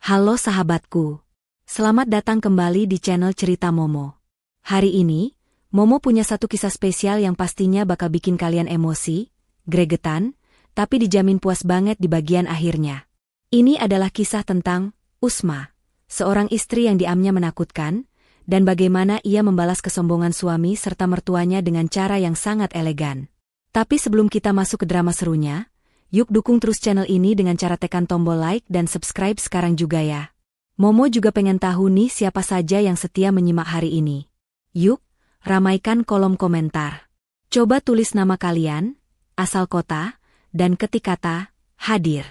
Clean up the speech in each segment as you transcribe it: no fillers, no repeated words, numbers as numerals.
Halo sahabatku. Selamat datang kembali di channel Cerita Momo. Hari ini, Momo punya satu kisah spesial yang pastinya bakal bikin kalian emosi, gregetan, tapi dijamin puas banget di bagian akhirnya. Ini adalah kisah tentang Usma, seorang istri yang diamnya menakutkan, dan bagaimana ia membalas kesombongan suami serta mertuanya dengan cara yang sangat elegan. Tapi sebelum kita masuk ke drama serunya, yuk dukung terus channel ini dengan cara tekan tombol like dan subscribe sekarang juga ya. Momo juga pengen tahu nih siapa saja yang setia menyimak hari ini. Yuk, ramaikan kolom komentar. Coba tulis nama kalian, asal kota, dan ketik kata, hadir.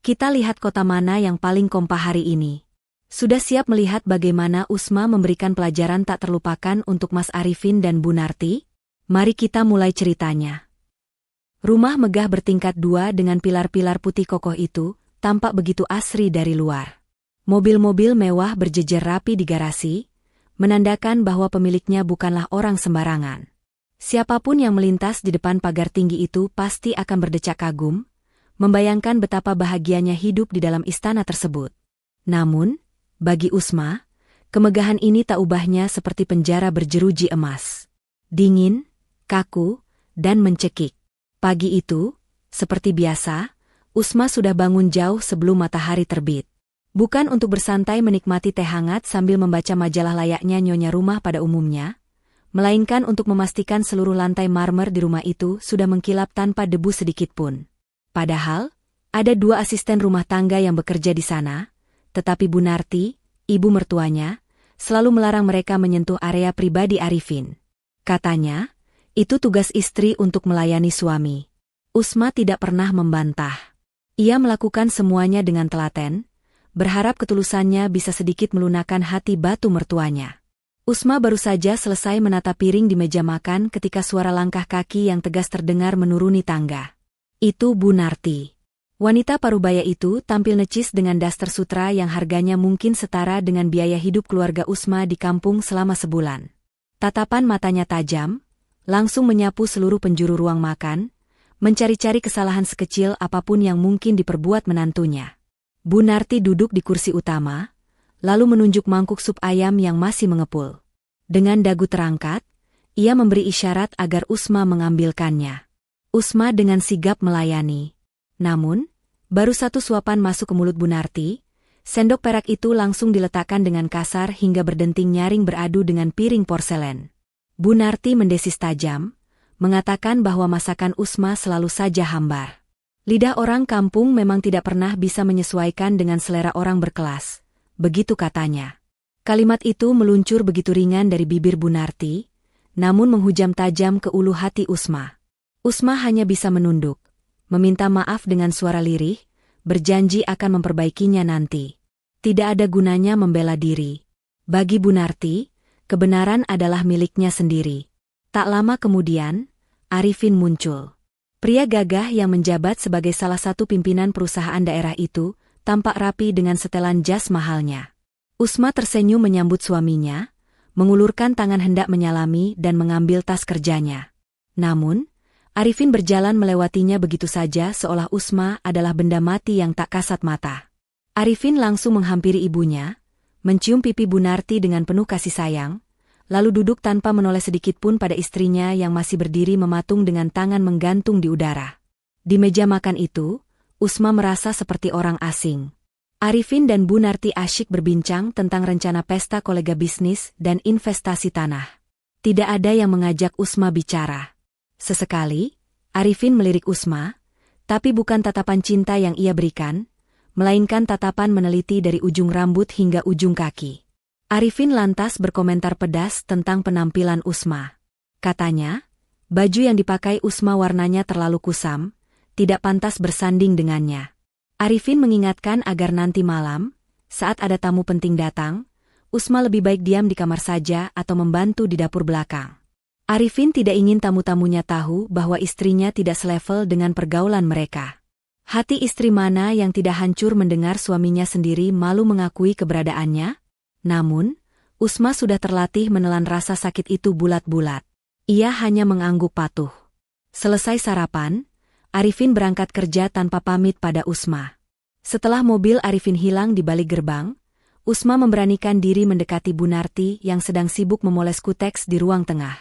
Kita lihat kota mana yang paling kompak hari ini. Sudah siap melihat bagaimana Usma memberikan pelajaran tak terlupakan untuk Mas Arifin dan Bu Narti? Mari kita mulai ceritanya. Rumah megah bertingkat 2 dengan pilar-pilar putih kokoh itu tampak begitu asri dari luar. Mobil-mobil mewah berjejer rapi di garasi, menandakan bahwa pemiliknya bukanlah orang sembarangan. Siapapun yang melintas di depan pagar tinggi itu pasti akan berdecak kagum, membayangkan betapa bahagianya hidup di dalam istana tersebut. Namun, bagi Usma, kemegahan ini tak ubahnya seperti penjara berjeruji emas. Dingin, kaku, dan mencekik. Pagi itu, seperti biasa, Usma sudah bangun jauh sebelum matahari terbit. Bukan untuk bersantai menikmati teh hangat sambil membaca majalah layaknya nyonya rumah pada umumnya, melainkan untuk memastikan seluruh lantai marmer di rumah itu sudah mengkilap tanpa debu sedikitpun. Padahal, ada 2 asisten rumah tangga yang bekerja di sana, tetapi Bu Narti, ibu mertuanya, selalu melarang mereka menyentuh area pribadi Arifin. Katanya, itu tugas istri untuk melayani suami. Usma tidak pernah membantah. Ia melakukan semuanya dengan telaten, berharap ketulusannya bisa sedikit melunakkan hati batu mertuanya. Usma baru saja selesai menata piring di meja makan ketika suara langkah kaki yang tegas terdengar menuruni tangga. Itu Bu Narti. Wanita parubaya itu tampil necis dengan daster sutra yang harganya mungkin setara dengan biaya hidup keluarga Usma di kampung selama sebulan. Tatapan matanya tajam, langsung menyapu seluruh penjuru ruang makan, mencari-cari kesalahan sekecil apapun yang mungkin diperbuat menantunya. Bu Narti duduk di kursi utama, lalu menunjuk mangkuk sup ayam yang masih mengepul. Dengan dagu terangkat, ia memberi isyarat agar Usma mengambilkannya. Usma dengan sigap melayani. Namun, baru satu suapan masuk ke mulut Bu Narti, sendok perak itu langsung diletakkan dengan kasar hingga berdenting nyaring beradu dengan piring porselen. Bu Narti mendesis tajam, mengatakan bahwa masakan Usma selalu saja hambar. Lidah orang kampung memang tidak pernah bisa menyesuaikan dengan selera orang berkelas, begitu katanya. Kalimat itu meluncur begitu ringan dari bibir Bu Narti, namun menghujam tajam ke ulu hati Usma. Usma hanya bisa menunduk, meminta maaf dengan suara lirih, berjanji akan memperbaikinya nanti. Tidak ada gunanya membela diri. Bagi Bu Narti, kebenaran adalah miliknya sendiri. Tak lama kemudian, Arifin muncul. Pria gagah yang menjabat sebagai salah satu pimpinan perusahaan daerah itu, tampak rapi dengan setelan jas mahalnya. Usma tersenyum menyambut suaminya, mengulurkan tangan hendak menyalami dan mengambil tas kerjanya. Namun, Arifin berjalan melewatinya begitu saja seolah Usma adalah benda mati yang tak kasat mata. Arifin langsung menghampiri ibunya, mencium pipi Bu Narti dengan penuh kasih sayang, lalu duduk tanpa menoleh sedikitpun pada istrinya yang masih berdiri mematung dengan tangan menggantung di udara. Di meja makan itu, Usma merasa seperti orang asing. Arifin dan Bu Narti asyik berbincang tentang rencana pesta kolega bisnis dan investasi tanah. Tidak ada yang mengajak Usma bicara. Sesekali, Arifin melirik Usma, tapi bukan tatapan cinta yang ia berikan, melainkan tatapan meneliti dari ujung rambut hingga ujung kaki. Arifin lantas berkomentar pedas tentang penampilan Usma. Katanya, baju yang dipakai Usma warnanya terlalu kusam, tidak pantas bersanding dengannya. Arifin mengingatkan agar nanti malam, saat ada tamu penting datang, Usma lebih baik diam di kamar saja atau membantu di dapur belakang. Arifin tidak ingin tamu-tamunya tahu bahwa istrinya tidak selevel dengan pergaulan mereka. Hati istri mana yang tidak hancur mendengar suaminya sendiri malu mengakui keberadaannya? Namun, Usma sudah terlatih menelan rasa sakit itu bulat-bulat. Ia hanya mengangguk patuh. Selesai sarapan, Arifin berangkat kerja tanpa pamit pada Usma. Setelah mobil Arifin hilang di balik gerbang, Usma memberanikan diri mendekati Bunarti yang sedang sibuk memoles kuteks di ruang tengah.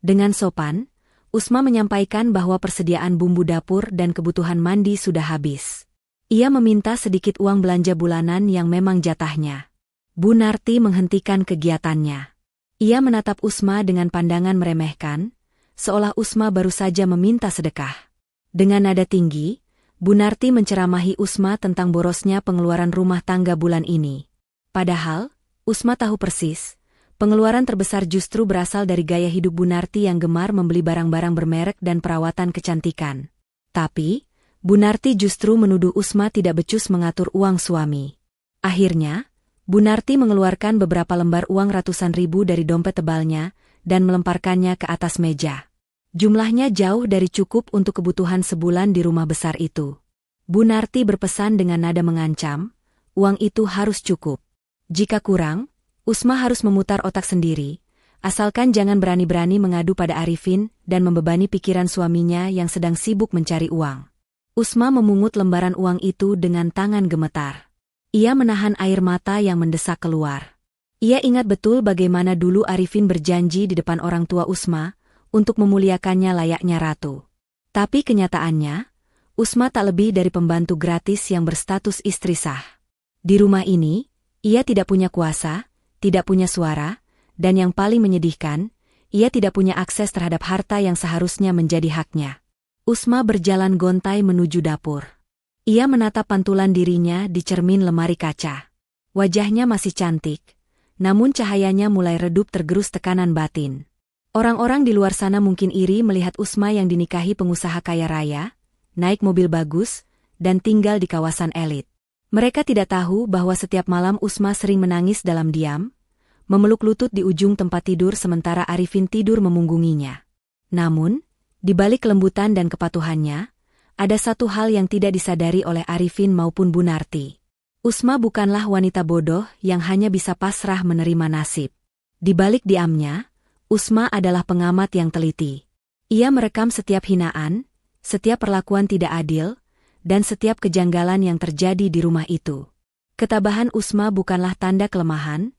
Dengan sopan, Usma menyampaikan bahwa persediaan bumbu dapur dan kebutuhan mandi sudah habis. Ia meminta sedikit uang belanja bulanan yang memang jatahnya. Bunarti menghentikan kegiatannya. Ia menatap Usma dengan pandangan meremehkan, seolah Usma baru saja meminta sedekah. Dengan nada tinggi, Bunarti menceramahi Usma tentang borosnya pengeluaran rumah tangga bulan ini. Padahal, Usma tahu persis, pengeluaran terbesar justru berasal dari gaya hidup Bunarti yang gemar membeli barang-barang bermerek dan perawatan kecantikan. Tapi, Bunarti justru menuduh Usma tidak becus mengatur uang suami. Akhirnya, Bunarti mengeluarkan beberapa lembar uang ratusan ribu dari dompet tebalnya dan melemparkannya ke atas meja. Jumlahnya jauh dari cukup untuk kebutuhan sebulan di rumah besar itu. Bunarti berpesan dengan nada mengancam, uang itu harus cukup. Jika kurang, Usma harus memutar otak sendiri, asalkan jangan berani-berani mengadu pada Arifin dan membebani pikiran suaminya yang sedang sibuk mencari uang. Usma memungut lembaran uang itu dengan tangan gemetar. Ia menahan air mata yang mendesak keluar. Ia ingat betul bagaimana dulu Arifin berjanji di depan orang tua Usma untuk memuliakannya layaknya ratu. Tapi kenyataannya, Usma tak lebih dari pembantu gratis yang berstatus istri sah. Di rumah ini, ia tidak punya kuasa, tidak punya suara, dan yang paling menyedihkan, ia tidak punya akses terhadap harta yang seharusnya menjadi haknya. Usma berjalan gontai menuju dapur. Ia menatap pantulan dirinya di cermin lemari kaca. Wajahnya masih cantik, namun cahayanya mulai redup tergerus tekanan batin. Orang-orang di luar sana mungkin iri melihat Usma yang dinikahi pengusaha kaya raya, naik mobil bagus, dan tinggal di kawasan elit. Mereka tidak tahu bahwa setiap malam Usma sering menangis dalam diam, memeluk lutut di ujung tempat tidur sementara Arifin tidur memunggunginya. Namun, di balik kelembutan dan kepatuhannya, ada satu hal yang tidak disadari oleh Arifin maupun Bunarti. Usma bukanlah wanita bodoh yang hanya bisa pasrah menerima nasib. Di balik diamnya, Usma adalah pengamat yang teliti. Ia merekam setiap hinaan, setiap perlakuan tidak adil, dan setiap kejanggalan yang terjadi di rumah itu. Ketabahan Usma bukanlah tanda kelemahan,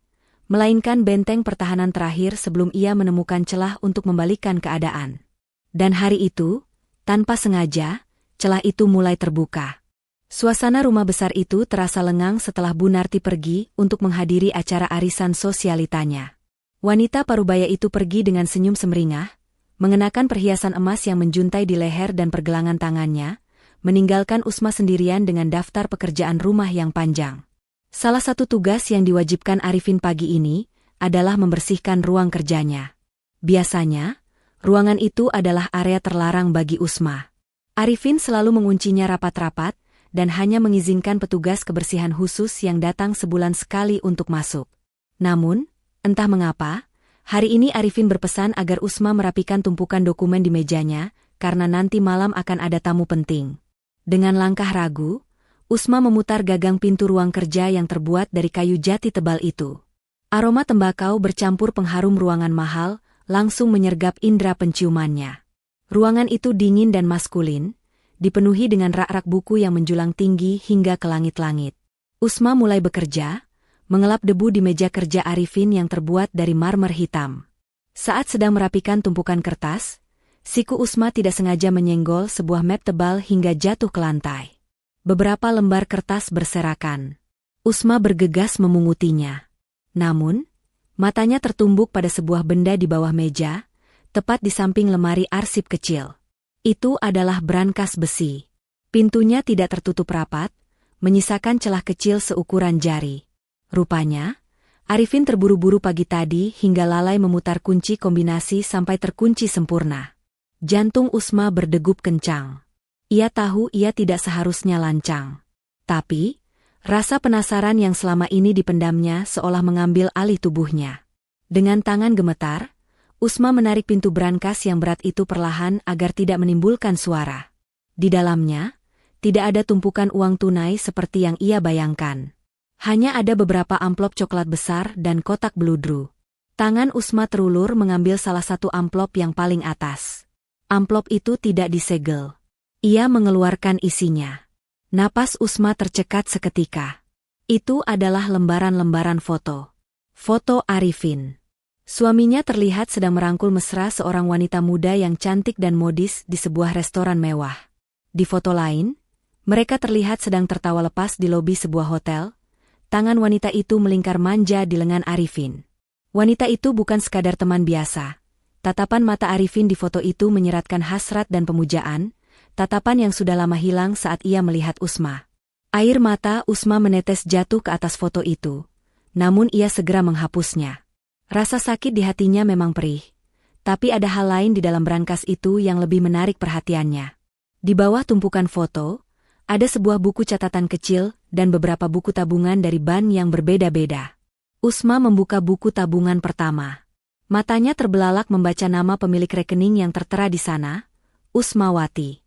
melainkan benteng pertahanan terakhir sebelum ia menemukan celah untuk membalikkan keadaan. Dan hari itu, tanpa sengaja, celah itu mulai terbuka. Suasana rumah besar itu terasa lengang setelah Bunarti pergi untuk menghadiri acara arisan sosialitanya. Wanita parubaya itu pergi dengan senyum semeringah, mengenakan perhiasan emas yang menjuntai di leher dan pergelangan tangannya, meninggalkan Usma sendirian dengan daftar pekerjaan rumah yang panjang. Salah satu tugas yang diwajibkan Arifin pagi ini adalah membersihkan ruang kerjanya. Biasanya, ruangan itu adalah area terlarang bagi Usma. Arifin selalu menguncinya rapat-rapat dan hanya mengizinkan petugas kebersihan khusus yang datang sebulan sekali untuk masuk. Namun, entah mengapa, hari ini Arifin berpesan agar Usma merapikan tumpukan dokumen di mejanya, karena nanti malam akan ada tamu penting. Dengan langkah ragu, Usma memutar gagang pintu ruang kerja yang terbuat dari kayu jati tebal itu. Aroma tembakau bercampur pengharum ruangan mahal, langsung menyergap indera penciumannya. Ruangan itu dingin dan maskulin, dipenuhi dengan rak-rak buku yang menjulang tinggi hingga ke langit-langit. Usma mulai bekerja, mengelap debu di meja kerja Arifin yang terbuat dari marmer hitam. Saat sedang merapikan tumpukan kertas, siku Usma tidak sengaja menyenggol sebuah map tebal hingga jatuh ke lantai. Beberapa lembar kertas berserakan. Usma bergegas memungutinya. Namun, matanya tertumbuk pada sebuah benda di bawah meja, tepat di samping lemari arsip kecil. Itu adalah brankas besi. Pintunya tidak tertutup rapat, menyisakan celah kecil seukuran jari. Rupanya, Arifin terburu-buru pagi tadi hingga lalai memutar kunci kombinasi sampai terkunci sempurna. Jantung Usma berdegup kencang. Ia tahu ia tidak seharusnya lancang. Tapi, rasa penasaran yang selama ini dipendamnya seolah mengambil alih tubuhnya. Dengan tangan gemetar, Usma menarik pintu brankas yang berat itu perlahan agar tidak menimbulkan suara. Di dalamnya, tidak ada tumpukan uang tunai seperti yang ia bayangkan. Hanya ada beberapa amplop coklat besar dan kotak beludru. Tangan Usma terulur mengambil salah satu amplop yang paling atas. Amplop itu tidak disegel. Ia mengeluarkan isinya. Napas Usma tercekat seketika. Itu adalah lembaran-lembaran foto. Foto Arifin. Suaminya terlihat sedang merangkul mesra seorang wanita muda yang cantik dan modis di sebuah restoran mewah. Di foto lain, mereka terlihat sedang tertawa lepas di lobi sebuah hotel. Tangan wanita itu melingkar manja di lengan Arifin. Wanita itu bukan sekadar teman biasa. Tatapan mata Arifin di foto itu menyeratkan hasrat dan pemujaan, tatapan yang sudah lama hilang saat ia melihat Usma. Air mata Usma menetes jatuh ke atas foto itu, namun ia segera menghapusnya. Rasa sakit di hatinya memang perih, tapi ada hal lain di dalam brankas itu yang lebih menarik perhatiannya. Di bawah tumpukan foto, ada sebuah buku catatan kecil dan beberapa buku tabungan dari bank yang berbeda-beda. Usma membuka buku tabungan pertama. Matanya terbelalak membaca nama pemilik rekening yang tertera di sana, Usmawati.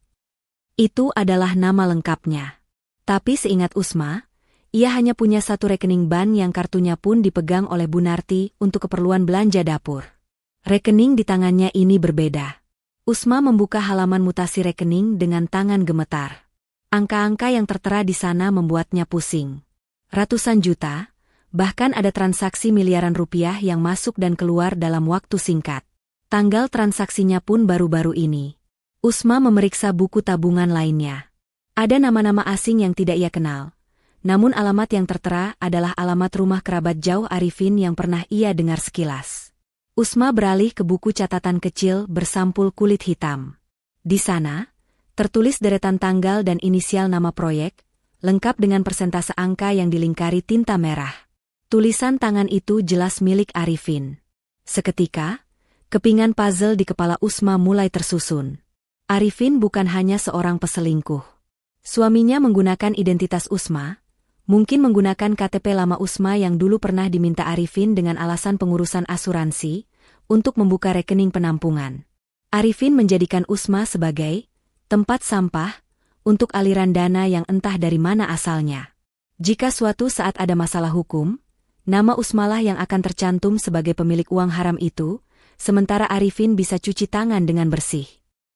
Itu adalah nama lengkapnya. Tapi seingat Usma, ia hanya punya satu rekening bank yang kartunya pun dipegang oleh Bunarti untuk keperluan belanja dapur. Rekening di tangannya ini berbeda. Usma membuka halaman mutasi rekening dengan tangan gemetar. Angka-angka yang tertera di sana membuatnya pusing. Ratusan juta, bahkan ada transaksi miliaran rupiah yang masuk dan keluar dalam waktu singkat. Tanggal transaksinya pun baru-baru ini. Usma memeriksa buku tabungan lainnya. Ada nama-nama asing yang tidak ia kenal. Namun alamat yang tertera adalah alamat rumah kerabat jauh Arifin yang pernah ia dengar sekilas. Usma beralih ke buku catatan kecil bersampul kulit hitam. Di sana, tertulis deretan tanggal dan inisial nama proyek, lengkap dengan persentase angka yang dilingkari tinta merah. Tulisan tangan itu jelas milik Arifin. Seketika, kepingan puzzle di kepala Usma mulai tersusun. Arifin bukan hanya seorang peselingkuh. Suaminya menggunakan identitas Usma, mungkin menggunakan KTP lama Usma yang dulu pernah diminta Arifin dengan alasan pengurusan asuransi, untuk membuka rekening penampungan. Arifin menjadikan Usma sebagai tempat sampah untuk aliran dana yang entah dari mana asalnya. Jika suatu saat ada masalah hukum, nama Usmalah yang akan tercantum sebagai pemilik uang haram itu, sementara Arifin bisa cuci tangan dengan bersih.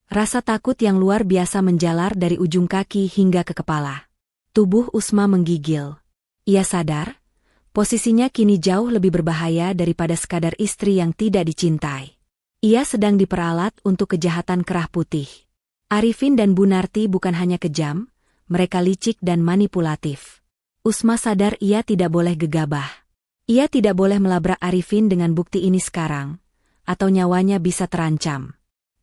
Rasa takut yang luar biasa menjalar dari ujung kaki hingga ke kepala. Tubuh Usma menggigil. Ia sadar, posisinya kini jauh lebih berbahaya daripada sekadar istri yang tidak dicintai. Ia sedang diperalat untuk kejahatan kerah putih. Arifin dan Bunarti bukan hanya kejam, mereka licik dan manipulatif. Usma sadar ia tidak boleh gegabah. Ia tidak boleh melabrak Arifin dengan bukti ini sekarang, atau nyawanya bisa terancam.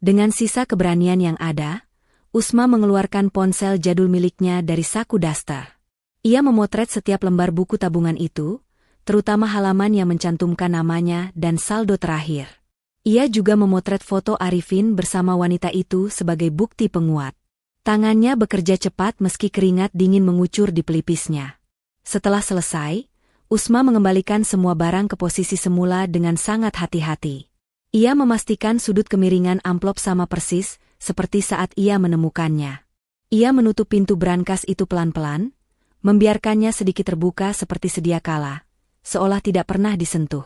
Dengan sisa keberanian yang ada, Usma mengeluarkan ponsel jadul miliknya dari saku daster. Ia memotret setiap lembar buku tabungan itu, terutama halaman yang mencantumkan namanya dan saldo terakhir. Ia juga memotret foto Arifin bersama wanita itu sebagai bukti penguat. Tangannya bekerja cepat meski keringat dingin mengucur di pelipisnya. Setelah selesai, Usma mengembalikan semua barang ke posisi semula dengan sangat hati-hati. Ia memastikan sudut kemiringan amplop sama persis, seperti saat ia menemukannya. Ia menutup pintu brankas itu pelan-pelan, membiarkannya sedikit terbuka seperti sedia kala, seolah tidak pernah disentuh.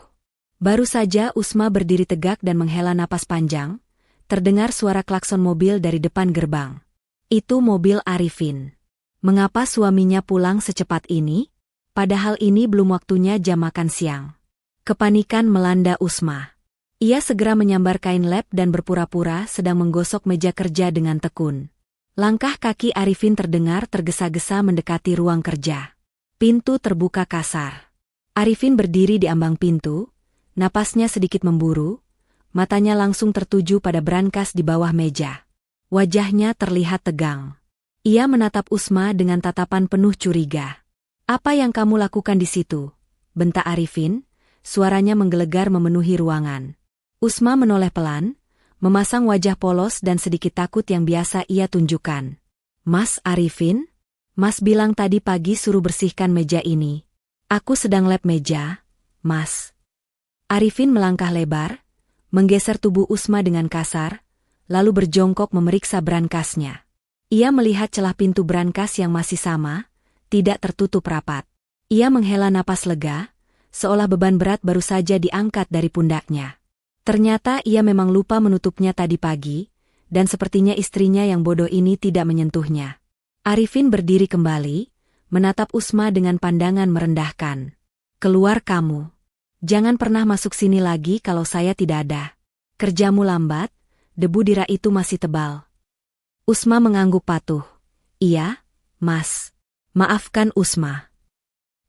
Baru saja Usma berdiri tegak dan menghela napas panjang, terdengar suara klakson mobil dari depan gerbang. Itu mobil Arifin. Mengapa suaminya pulang secepat ini? Padahal ini belum waktunya jam makan siang. Kepanikan melanda Usma. Ia segera menyambar kain lap dan berpura-pura sedang menggosok meja kerja dengan tekun. Langkah kaki Arifin terdengar tergesa-gesa mendekati ruang kerja. Pintu terbuka kasar. Arifin berdiri di ambang pintu, napasnya sedikit memburu, matanya langsung tertuju pada brankas di bawah meja. Wajahnya terlihat tegang. Ia menatap Usma dengan tatapan penuh curiga. "Apa yang kamu lakukan di situ?" bentak Arifin, suaranya menggelegar memenuhi ruangan. Usma menoleh pelan, memasang wajah polos dan sedikit takut yang biasa ia tunjukkan. "Mas Arifin? Mas bilang tadi pagi suruh bersihkan meja ini." "Aku sedang lap meja, Mas." Arifin melangkah lebar, menggeser tubuh Usma dengan kasar, lalu berjongkok memeriksa brankasnya. Ia melihat celah pintu brankas yang masih sama, tidak tertutup rapat. Ia menghela napas lega, seolah beban berat baru saja diangkat dari pundaknya. Ternyata ia memang lupa menutupnya tadi pagi, dan sepertinya istrinya yang bodoh ini tidak menyentuhnya. Arifin berdiri kembali, menatap Usma dengan pandangan merendahkan. Keluar kamu. Jangan pernah masuk sini lagi kalau saya tidak ada. Kerjamu lambat, debu dira itu masih tebal. Usma mengangguk patuh. Iya, Mas. Maafkan Usma.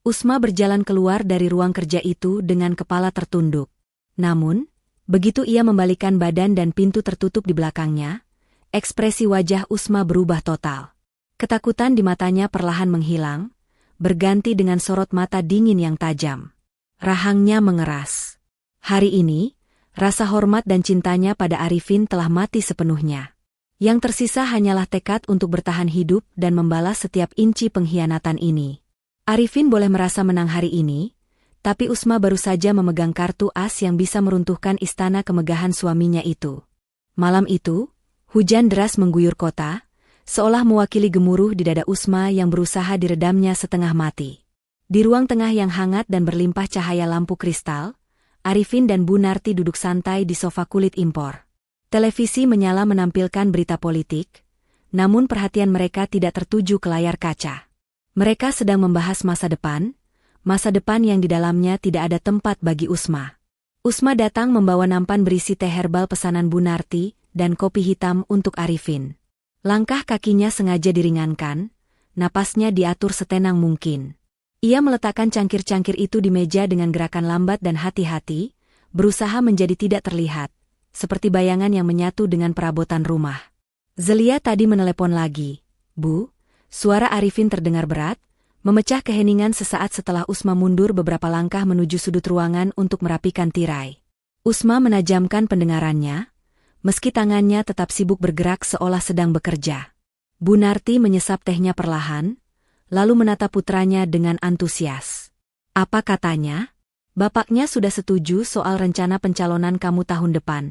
Usma berjalan keluar dari ruang kerja itu dengan kepala tertunduk. Namun, begitu ia membalikan badan dan pintu tertutup di belakangnya, ekspresi wajah Usma berubah total. Ketakutan di matanya perlahan menghilang, berganti dengan sorot mata dingin yang tajam. Rahangnya mengeras. Hari ini, rasa hormat dan cintanya pada Arifin telah mati sepenuhnya. Yang tersisa hanyalah tekad untuk bertahan hidup dan membalas setiap inci pengkhianatan ini. Arifin boleh merasa menang hari ini, tapi Usma baru saja memegang kartu as yang bisa meruntuhkan istana kemegahan suaminya itu. Malam itu, hujan deras mengguyur kota, seolah mewakili gemuruh di dada Usma yang berusaha diredamnya setengah mati. Di ruang tengah yang hangat dan berlimpah cahaya lampu kristal, Arifin dan Bu Narti duduk santai di sofa kulit impor. Televisi menyala menampilkan berita politik, namun perhatian mereka tidak tertuju ke layar kaca. Mereka sedang membahas masa depan yang di dalamnya tidak ada tempat bagi Usma. Usma datang membawa nampan berisi teh herbal pesanan Bu Narti dan kopi hitam untuk Arifin. Langkah kakinya sengaja diringankan, napasnya diatur setenang mungkin. Ia meletakkan cangkir-cangkir itu di meja dengan gerakan lambat dan hati-hati, berusaha menjadi tidak terlihat, seperti bayangan yang menyatu dengan perabotan rumah. Zelia tadi menelepon lagi. Bu, suara Arifin terdengar berat, memecah keheningan sesaat setelah Usma mundur beberapa langkah menuju sudut ruangan untuk merapikan tirai. Usma menajamkan pendengarannya, meski tangannya tetap sibuk bergerak seolah sedang bekerja. Bu Narti menyesap tehnya perlahan, lalu menatap putranya dengan antusias. Apa katanya? Bapaknya sudah setuju soal rencana pencalonan kamu tahun depan.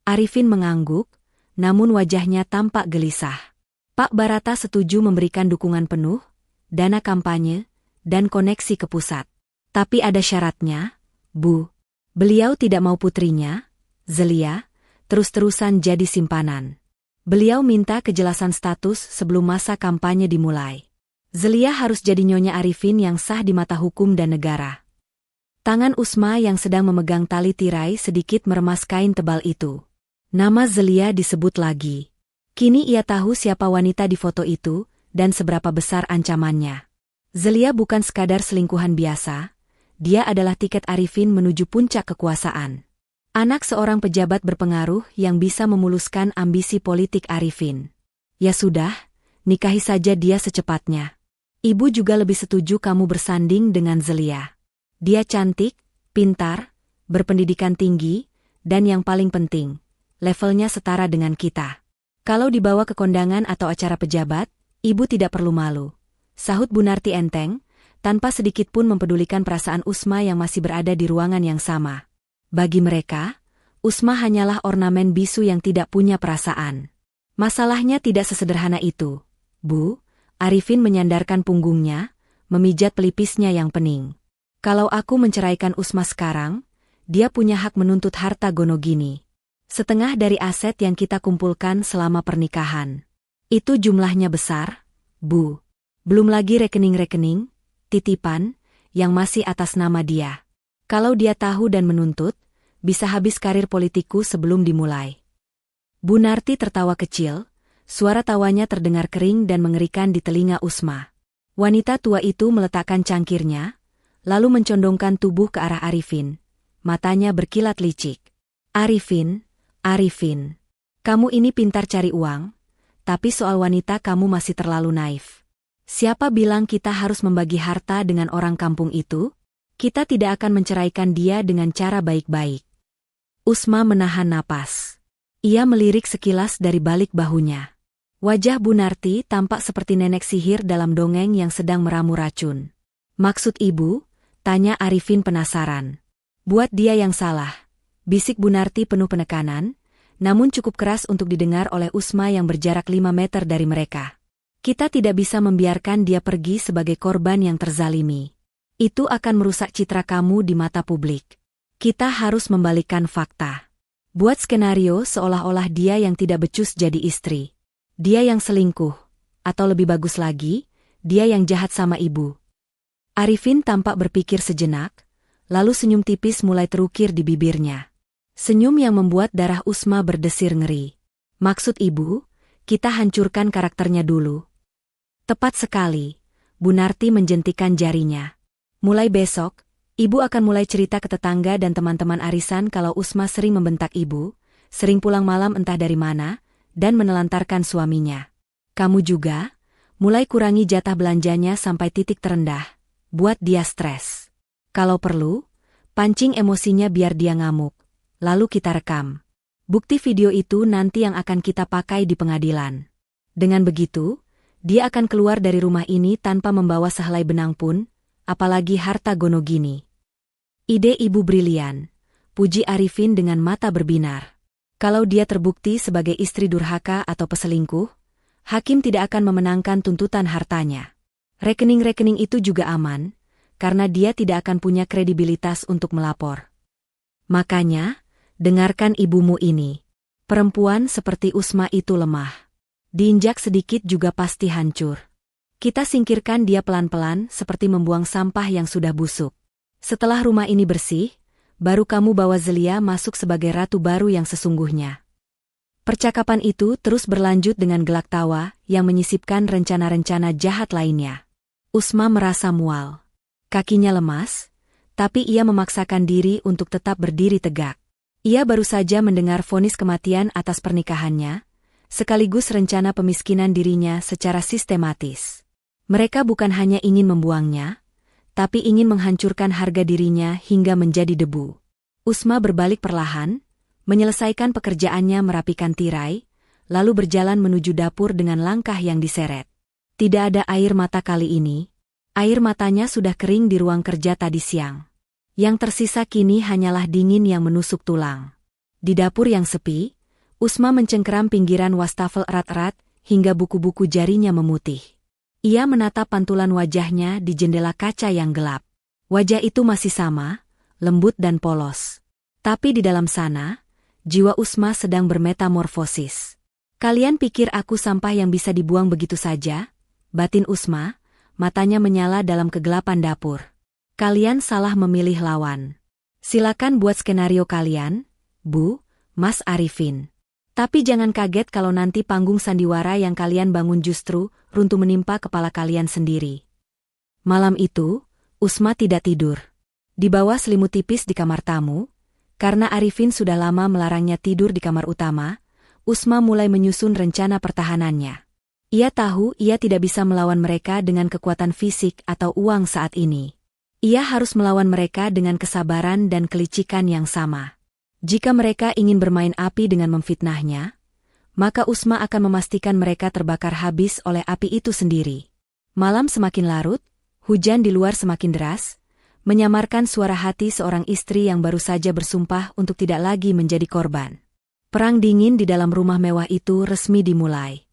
Arifin mengangguk, namun wajahnya tampak gelisah. Pak Barata setuju memberikan dukungan penuh, dana kampanye, dan koneksi ke pusat. Tapi ada syaratnya, Bu. Beliau tidak mau putrinya, Zelia, terus-terusan jadi simpanan. Beliau minta kejelasan status sebelum masa kampanye dimulai. Zelia harus jadi nyonya Arifin yang sah di mata hukum dan negara. Tangan Usma yang sedang memegang tali tirai sedikit meremas kain tebal itu. Nama Zelia disebut lagi. Kini ia tahu siapa wanita di foto itu, dan seberapa besar ancamannya. Zelia bukan sekadar selingkuhan biasa, dia adalah tiket Arifin menuju puncak kekuasaan. Anak seorang pejabat berpengaruh yang bisa memuluskan ambisi politik Arifin. Ya sudah, nikahi saja dia secepatnya. Ibu juga lebih setuju kamu bersanding dengan Zelia. Dia cantik, pintar, berpendidikan tinggi, dan yang paling penting, levelnya setara dengan kita. Kalau dibawa ke kondangan atau acara pejabat, ibu tidak perlu malu. Sahut Bu Narti enteng, tanpa sedikit pun mempedulikan perasaan Usma yang masih berada di ruangan yang sama. Bagi mereka, Usma hanyalah ornamen bisu yang tidak punya perasaan. Masalahnya tidak sesederhana itu, Bu. Arifin menyandarkan punggungnya, memijat pelipisnya yang pening. Kalau aku menceraikan Usma sekarang, dia punya hak menuntut harta Gonogini. Setengah dari aset yang kita kumpulkan selama pernikahan. Itu jumlahnya besar, Bu. Belum lagi rekening-rekening, titipan, yang masih atas nama dia. Kalau dia tahu dan menuntut, bisa habis karir politikku sebelum dimulai. Bu Narti tertawa kecil. Suara tawanya terdengar kering dan mengerikan di telinga Usma. Wanita tua itu meletakkan cangkirnya, lalu mencondongkan tubuh ke arah Arifin. Matanya berkilat licik. Arifin, kamu ini pintar cari uang, tapi soal wanita kamu masih terlalu naif. Siapa bilang kita harus membagi harta dengan orang kampung itu? Kita tidak akan menceraikan dia dengan cara baik-baik. Usma menahan napas. Ia melirik sekilas dari balik bahunya. Wajah Bu Narti tampak seperti nenek sihir dalam dongeng yang sedang meramu racun. Maksud ibu? Tanya Arifin penasaran. Buat dia yang salah. Bisik Bu Narti penuh penekanan, namun cukup keras untuk didengar oleh Usma yang berjarak 5 meter dari mereka. Kita tidak bisa membiarkan dia pergi sebagai korban yang terzalimi. Itu akan merusak citra kamu di mata publik. Kita harus membalikkan fakta. Buat skenario seolah-olah dia yang tidak becus jadi istri. Dia yang selingkuh. Atau lebih bagus lagi, dia yang jahat sama ibu. Arifin tampak berpikir sejenak, lalu senyum tipis mulai terukir di bibirnya. Senyum yang membuat darah Usma berdesir ngeri. Maksud ibu, kita hancurkan karakternya dulu. Tepat sekali, Bu Narti menjentikan jarinya. Mulai besok, ibu akan mulai cerita ke tetangga dan teman-teman arisan kalau Usma sering membentak ibu, sering pulang malam entah dari mana, dan menelantarkan suaminya. Kamu juga, mulai kurangi jatah belanjanya sampai titik terendah, buat dia stres. Kalau perlu, pancing emosinya biar dia ngamuk, lalu kita rekam. Bukti video itu nanti yang akan kita pakai di pengadilan. Dengan begitu, dia akan keluar dari rumah ini tanpa membawa sehelai benang pun, apalagi harta gono gini. Ide ibu brilian, puji Arifin dengan mata berbinar. Kalau dia terbukti sebagai istri durhaka atau peselingkuh, hakim tidak akan memenangkan tuntutan hartanya. Rekening-rekening itu juga aman, karena dia tidak akan punya kredibilitas untuk melapor. Makanya, dengarkan ibumu ini. Perempuan seperti Usma itu lemah. Diinjak sedikit juga pasti hancur. Kita singkirkan dia pelan-pelan seperti membuang sampah yang sudah busuk. Setelah rumah ini bersih, baru kamu bawa Zelia masuk sebagai ratu baru yang sesungguhnya. Percakapan itu terus berlanjut dengan gelak tawa yang menyisipkan rencana-rencana jahat lainnya. Usma merasa mual. Kakinya lemas, tapi ia memaksakan diri untuk tetap berdiri tegak. Ia baru saja mendengar vonis kematian atas pernikahannya, sekaligus rencana pemiskinan dirinya secara sistematis. Mereka bukan hanya ingin membuangnya, tapi ingin menghancurkan harga dirinya hingga menjadi debu. Usma berbalik perlahan, menyelesaikan pekerjaannya merapikan tirai, lalu berjalan menuju dapur dengan langkah yang diseret. Tidak ada air mata kali ini, air matanya sudah kering di ruang kerja tadi siang. Yang tersisa kini hanyalah dingin yang menusuk tulang. Di dapur yang sepi, Usma mencengkeram pinggiran wastafel erat-erat hingga buku-buku jarinya memutih. Ia menatap pantulan wajahnya di jendela kaca yang gelap. Wajah itu masih sama, lembut dan polos. Tapi di dalam sana, jiwa Usma sedang bermetamorfosis. Kalian pikir aku sampah yang bisa dibuang begitu saja? Batin Usma, matanya menyala dalam kegelapan dapur. Kalian salah memilih lawan. Silakan buat skenario kalian, Bu, Mas Arifin. Tapi jangan kaget kalau nanti panggung sandiwara yang kalian bangun justru runtuh menimpa kepala kalian sendiri. Malam itu, Usma tidak tidur. Di bawah selimut tipis di kamar tamu, karena Arifin sudah lama melarangnya tidur di kamar utama, Usma mulai menyusun rencana pertahanannya. Ia tahu ia tidak bisa melawan mereka dengan kekuatan fisik atau uang saat ini. Ia harus melawan mereka dengan kesabaran dan kelicikan yang sama. Jika mereka ingin bermain api dengan memfitnahnya, maka Usma akan memastikan mereka terbakar habis oleh api itu sendiri. Malam semakin larut, hujan di luar semakin deras, menyamarkan suara hati seorang istri yang baru saja bersumpah untuk tidak lagi menjadi korban. Perang dingin di dalam rumah mewah itu resmi dimulai.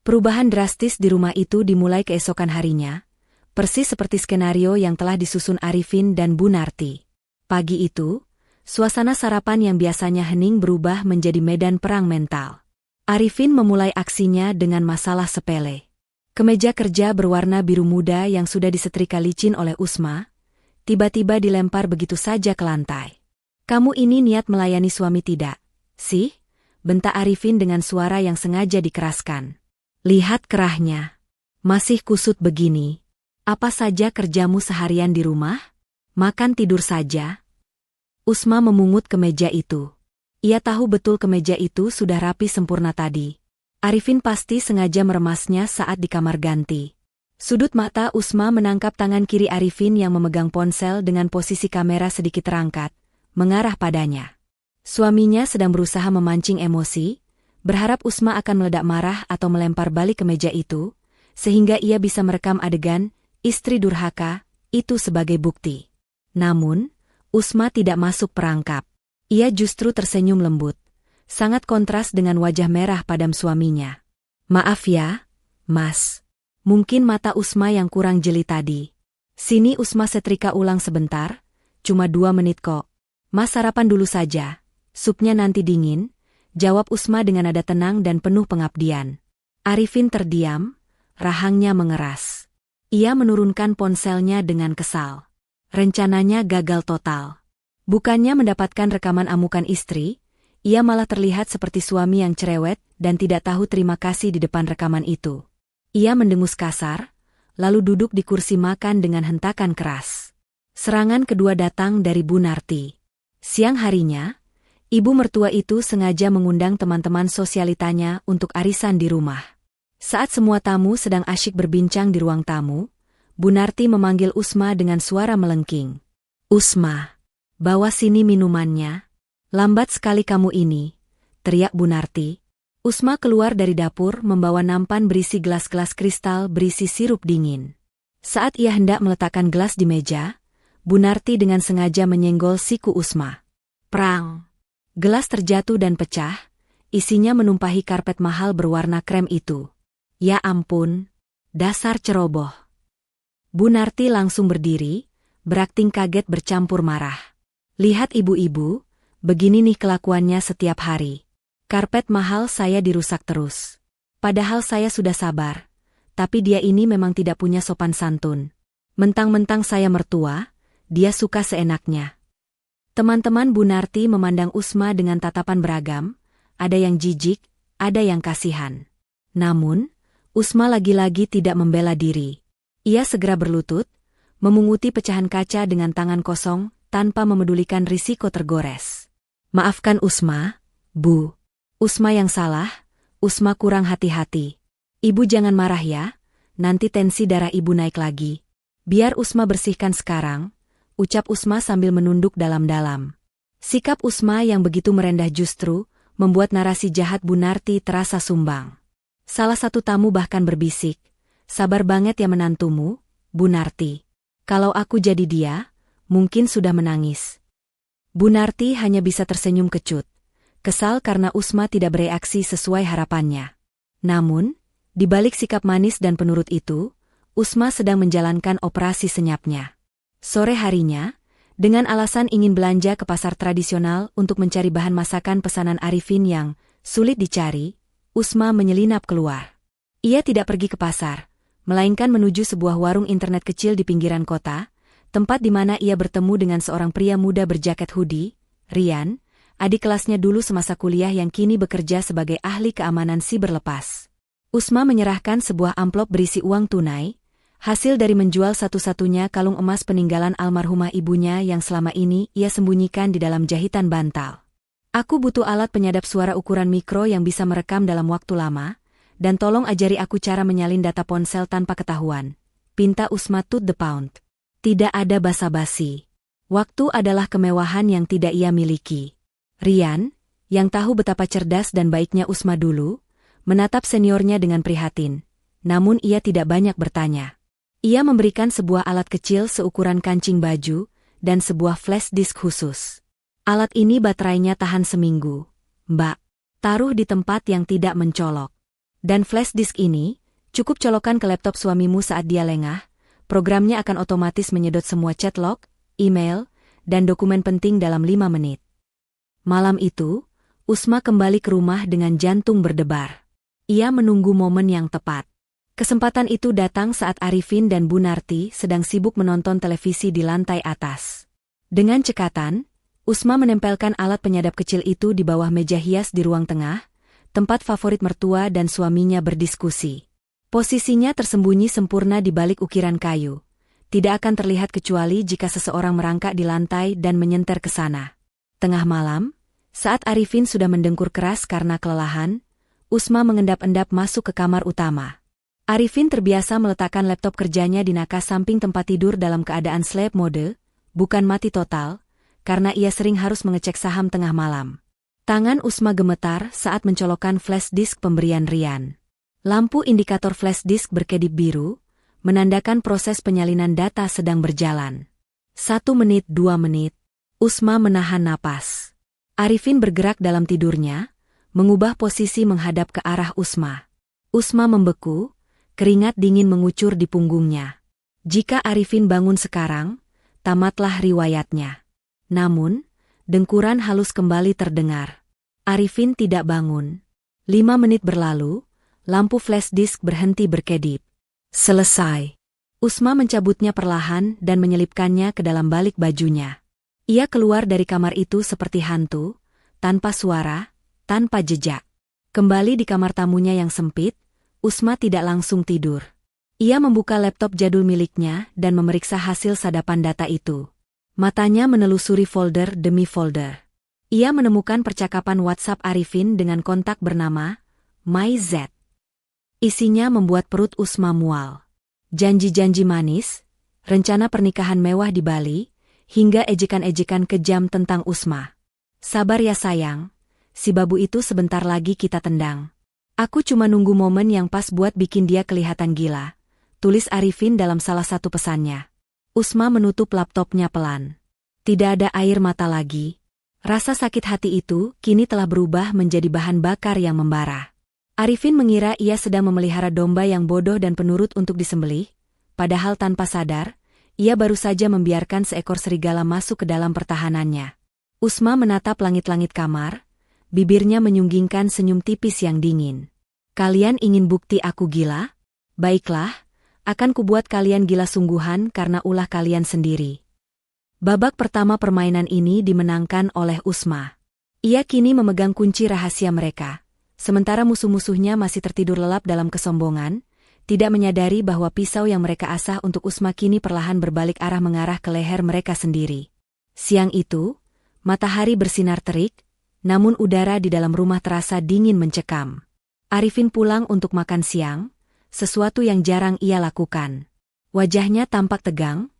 Perubahan drastis di rumah itu dimulai keesokan harinya, persis seperti skenario yang telah disusun Arifin dan Bu Narti. Pagi itu, suasana sarapan yang biasanya hening berubah menjadi medan perang mental. Arifin memulai aksinya dengan masalah sepele. Kemeja kerja berwarna biru muda yang sudah disetrika licin oleh Usma, tiba-tiba dilempar begitu saja ke lantai. Kamu ini niat melayani suami tidak, sih? Bentak Arifin dengan suara yang sengaja dikeraskan. Lihat kerahnya. Masih kusut begini. Apa saja kerjamu seharian di rumah? Makan tidur saja? Usma memungut kemeja itu. Ia tahu betul kemeja itu sudah rapi sempurna tadi. Arifin pasti sengaja meremasnya saat di kamar ganti. Sudut mata Usma menangkap tangan kiri Arifin yang memegang ponsel dengan posisi kamera sedikit terangkat, mengarah padanya. Suaminya sedang berusaha memancing emosi, berharap Usma akan meledak marah atau melempar balik kemeja itu, sehingga ia bisa merekam adegan istri durhaka itu sebagai bukti. Namun, Usma tidak masuk perangkap. Ia justru tersenyum lembut, sangat kontras dengan wajah merah padam suaminya. Maaf ya, Mas. Mungkin mata Usma yang kurang jeli tadi. Sini Usma setrika ulang sebentar, cuma 2 menit kok. Mas sarapan dulu saja, supnya nanti dingin, jawab Usma dengan nada tenang dan penuh pengabdian. Arifin terdiam, rahangnya mengeras. Ia menurunkan ponselnya dengan kesal. Rencananya gagal total. Bukannya mendapatkan rekaman amukan istri, ia malah terlihat seperti suami yang cerewet dan tidak tahu terima kasih di depan rekaman itu. Ia mendengus kasar, lalu duduk di kursi makan dengan hentakan keras. Serangan kedua datang dari Bu Narti. Siang harinya, ibu mertua itu sengaja mengundang teman-teman sosialitanya untuk arisan di rumah. Saat semua tamu sedang asyik berbincang di ruang tamu, Bu Narti memanggil Usma dengan suara melengking. "Usma, bawa sini minumannya. Lambat sekali kamu ini," teriak Bu Narti. Usma keluar dari dapur membawa nampan berisi gelas-gelas kristal berisi sirup dingin. Saat ia hendak meletakkan gelas di meja, Bu Narti dengan sengaja menyenggol siku Usma. Prang! Gelas terjatuh dan pecah, isinya menumpahi karpet mahal berwarna krem itu. Ya ampun, dasar ceroboh. Bu Narti langsung berdiri, berakting kaget bercampur marah. "Lihat ibu-ibu, begini nih kelakuannya setiap hari. Karpet mahal saya dirusak terus. Padahal saya sudah sabar, tapi dia ini memang tidak punya sopan santun. Mentang-mentang saya mertua, dia suka seenaknya." Teman-teman Bu Narti memandang Usma dengan tatapan beragam, ada yang jijik, ada yang kasihan. Namun, Usma lagi-lagi tidak membela diri. Ia segera berlutut, memunguti pecahan kaca dengan tangan kosong, tanpa memedulikan risiko tergores. "Maafkan Usma, Bu. Usma yang salah, Usma kurang hati-hati. Ibu jangan marah ya, nanti tensi darah ibu naik lagi. Biar Usma bersihkan sekarang," ucap Usma sambil menunduk dalam-dalam. Sikap Usma yang begitu merendah justru membuat narasi jahat Bu Narti terasa sumbang. Salah satu tamu bahkan berbisik, "Sabar banget ya menantumu, Bu Narti. Kalau aku jadi dia, mungkin sudah menangis." Bu Narti hanya bisa tersenyum kecut, kesal karena Usma tidak bereaksi sesuai harapannya. Namun, di balik sikap manis dan penurut itu, Usma sedang menjalankan operasi senyapnya. Sore harinya, dengan alasan ingin belanja ke pasar tradisional untuk mencari bahan masakan pesanan Arifin yang sulit dicari, Usma menyelinap keluar. Ia tidak pergi ke pasar, melainkan menuju sebuah warung internet kecil di pinggiran kota, tempat di mana ia bertemu dengan seorang pria muda berjaket hoodie, Rian, adik kelasnya dulu semasa kuliah yang kini bekerja sebagai ahli keamanan siber lepas. Usma menyerahkan sebuah amplop berisi uang tunai, hasil dari menjual satu-satunya kalung emas peninggalan almarhumah ibunya yang selama ini ia sembunyikan di dalam jahitan bantal. "Aku butuh alat penyadap suara ukuran mikro yang bisa merekam dalam waktu lama, dan tolong ajari aku cara menyalin data ponsel tanpa ketahuan," pinta Usma to the pound. Tidak ada basa-basi. Waktu adalah kemewahan yang tidak ia miliki. Rian, yang tahu betapa cerdas dan baiknya Usma dulu, menatap seniornya dengan prihatin, namun ia tidak banyak bertanya. Ia memberikan sebuah alat kecil seukuran kancing baju, dan sebuah flash disk khusus. "Alat ini baterainya tahan seminggu, Mbak. Taruh di tempat yang tidak mencolok. Dan flash disk ini, cukup colokan ke laptop suamimu saat dia lengah, programnya akan otomatis menyedot semua chat log, email, dan dokumen penting dalam 5 menit. Malam itu, Usma kembali ke rumah dengan jantung berdebar. Ia menunggu momen yang tepat. Kesempatan itu datang saat Arifin dan Bu Narti sedang sibuk menonton televisi di lantai atas. Dengan cekatan, Usma menempelkan alat penyadap kecil itu di bawah meja hias di ruang tengah, tempat favorit mertua dan suaminya berdiskusi. Posisinya tersembunyi sempurna di balik ukiran kayu. Tidak akan terlihat kecuali jika seseorang merangkak di lantai dan menyenter ke sana. Tengah malam, saat Arifin sudah mendengkur keras karena kelelahan, Usma mengendap-endap masuk ke kamar utama. Arifin terbiasa meletakkan laptop kerjanya di nakas samping tempat tidur dalam keadaan sleep mode, bukan mati total, karena ia sering harus mengecek saham tengah malam. Tangan Usma gemetar saat mencolokkan flash disk pemberian Rian. Lampu indikator flash disk berkedip biru, menandakan proses penyalinan data sedang berjalan. 1 menit 2 menit, Usma menahan napas. Arifin bergerak dalam tidurnya, mengubah posisi menghadap ke arah Usma. Usma membeku, keringat dingin mengucur di punggungnya. Jika Arifin bangun sekarang, tamatlah riwayatnya. Namun, dengkuran halus kembali terdengar. Arifin tidak bangun. 5 menit berlalu, lampu flash disk berhenti berkedip. Selesai. Usma mencabutnya perlahan dan menyelipkannya ke dalam balik bajunya. Ia keluar dari kamar itu seperti hantu, tanpa suara, tanpa jejak. Kembali di kamar tamunya yang sempit, Usma tidak langsung tidur. Ia membuka laptop jadul miliknya dan memeriksa hasil sadapan data itu. Matanya menelusuri folder demi folder. Ia menemukan percakapan WhatsApp Arifin dengan kontak bernama MyZ. Isinya membuat perut Usma mual. Janji-janji manis, rencana pernikahan mewah di Bali, hingga ejekan-ejekan kejam tentang Usma. Sabar ya sayang, si babu itu sebentar lagi kita tendang. Aku cuma nunggu momen yang pas buat bikin dia kelihatan gila, tulis Arifin dalam salah satu pesannya. Usma menutup laptopnya pelan. Tidak ada air mata lagi. Rasa sakit hati itu kini telah berubah menjadi bahan bakar yang membara. Arifin mengira ia sedang memelihara domba yang bodoh dan penurut untuk disembelih, padahal tanpa sadar, ia baru saja membiarkan seekor serigala masuk ke dalam pertahanannya. Usma menatap langit-langit kamar, bibirnya menyunggingkan senyum tipis yang dingin. Kalian ingin bukti aku gila? Baiklah, akan kubuat kalian gila sungguhan karena ulah kalian sendiri. Babak pertama permainan ini dimenangkan oleh Usma. Ia kini memegang kunci rahasia mereka, sementara musuh-musuhnya masih tertidur lelap dalam kesombongan, tidak menyadari bahwa pisau yang mereka asah untuk Usma kini perlahan berbalik arah mengarah ke leher mereka sendiri. Siang itu, matahari bersinar terik, namun udara di dalam rumah terasa dingin mencekam. Arifin pulang untuk makan siang, sesuatu yang jarang ia lakukan. Wajahnya tampak tegang,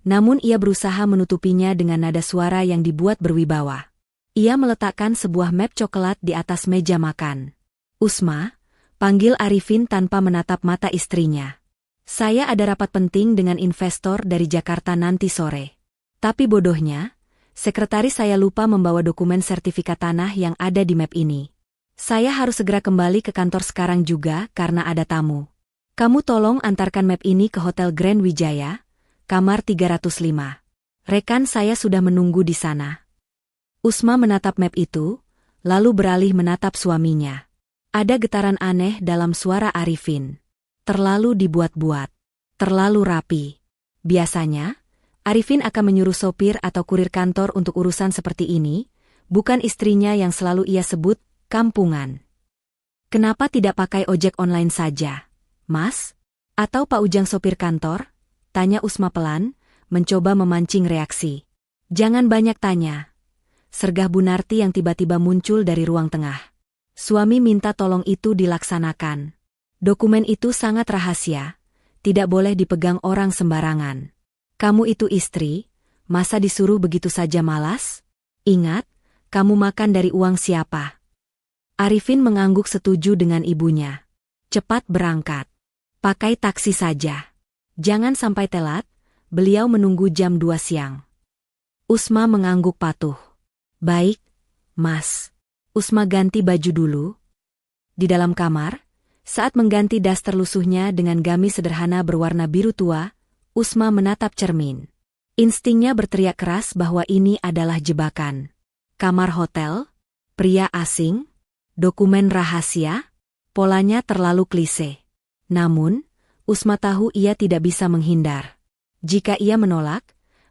namun ia berusaha menutupinya dengan nada suara yang dibuat berwibawa. Ia meletakkan sebuah map coklat di atas meja makan. Usma, panggil Arifin tanpa menatap mata istrinya. Saya ada rapat penting dengan investor dari Jakarta nanti sore. Tapi bodohnya, sekretaris saya lupa membawa dokumen sertifikat tanah yang ada di map ini. Saya harus segera kembali ke kantor sekarang juga karena ada tamu. Kamu tolong antarkan map ini ke Hotel Grand Wijaya, kamar 305. Rekan saya sudah menunggu di sana. Usma menatap map itu, lalu beralih menatap suaminya. Ada getaran aneh dalam suara Arifin. Terlalu dibuat-buat. Terlalu rapi. Biasanya, Arifin akan menyuruh sopir atau kurir kantor untuk urusan seperti ini, bukan istrinya yang selalu ia sebut kampungan. Kenapa tidak pakai ojek online saja? Mas? Atau Pak Ujang sopir kantor? Tanya Usma pelan, mencoba memancing reaksi. Jangan banyak tanya. Sergah Bunarti yang tiba-tiba muncul dari ruang tengah. Suami minta tolong itu dilaksanakan. Dokumen itu sangat rahasia, tidak boleh dipegang orang sembarangan. Kamu itu istri, masa disuruh begitu saja malas? Ingat, kamu makan dari uang siapa? Arifin mengangguk setuju dengan ibunya. Cepat berangkat. Pakai taksi saja. Jangan sampai telat, beliau menunggu jam 2 siang. Usma mengangguk patuh. Baik, Mas. Usma ganti baju dulu. Di dalam kamar, saat mengganti daster lusuhnya dengan gamis sederhana berwarna biru tua, Usma menatap cermin. Instingnya berteriak keras bahwa ini adalah jebakan. Kamar hotel, pria asing, dokumen rahasia, polanya terlalu klise. Namun, Usma tahu ia tidak bisa menghindar. Jika ia menolak,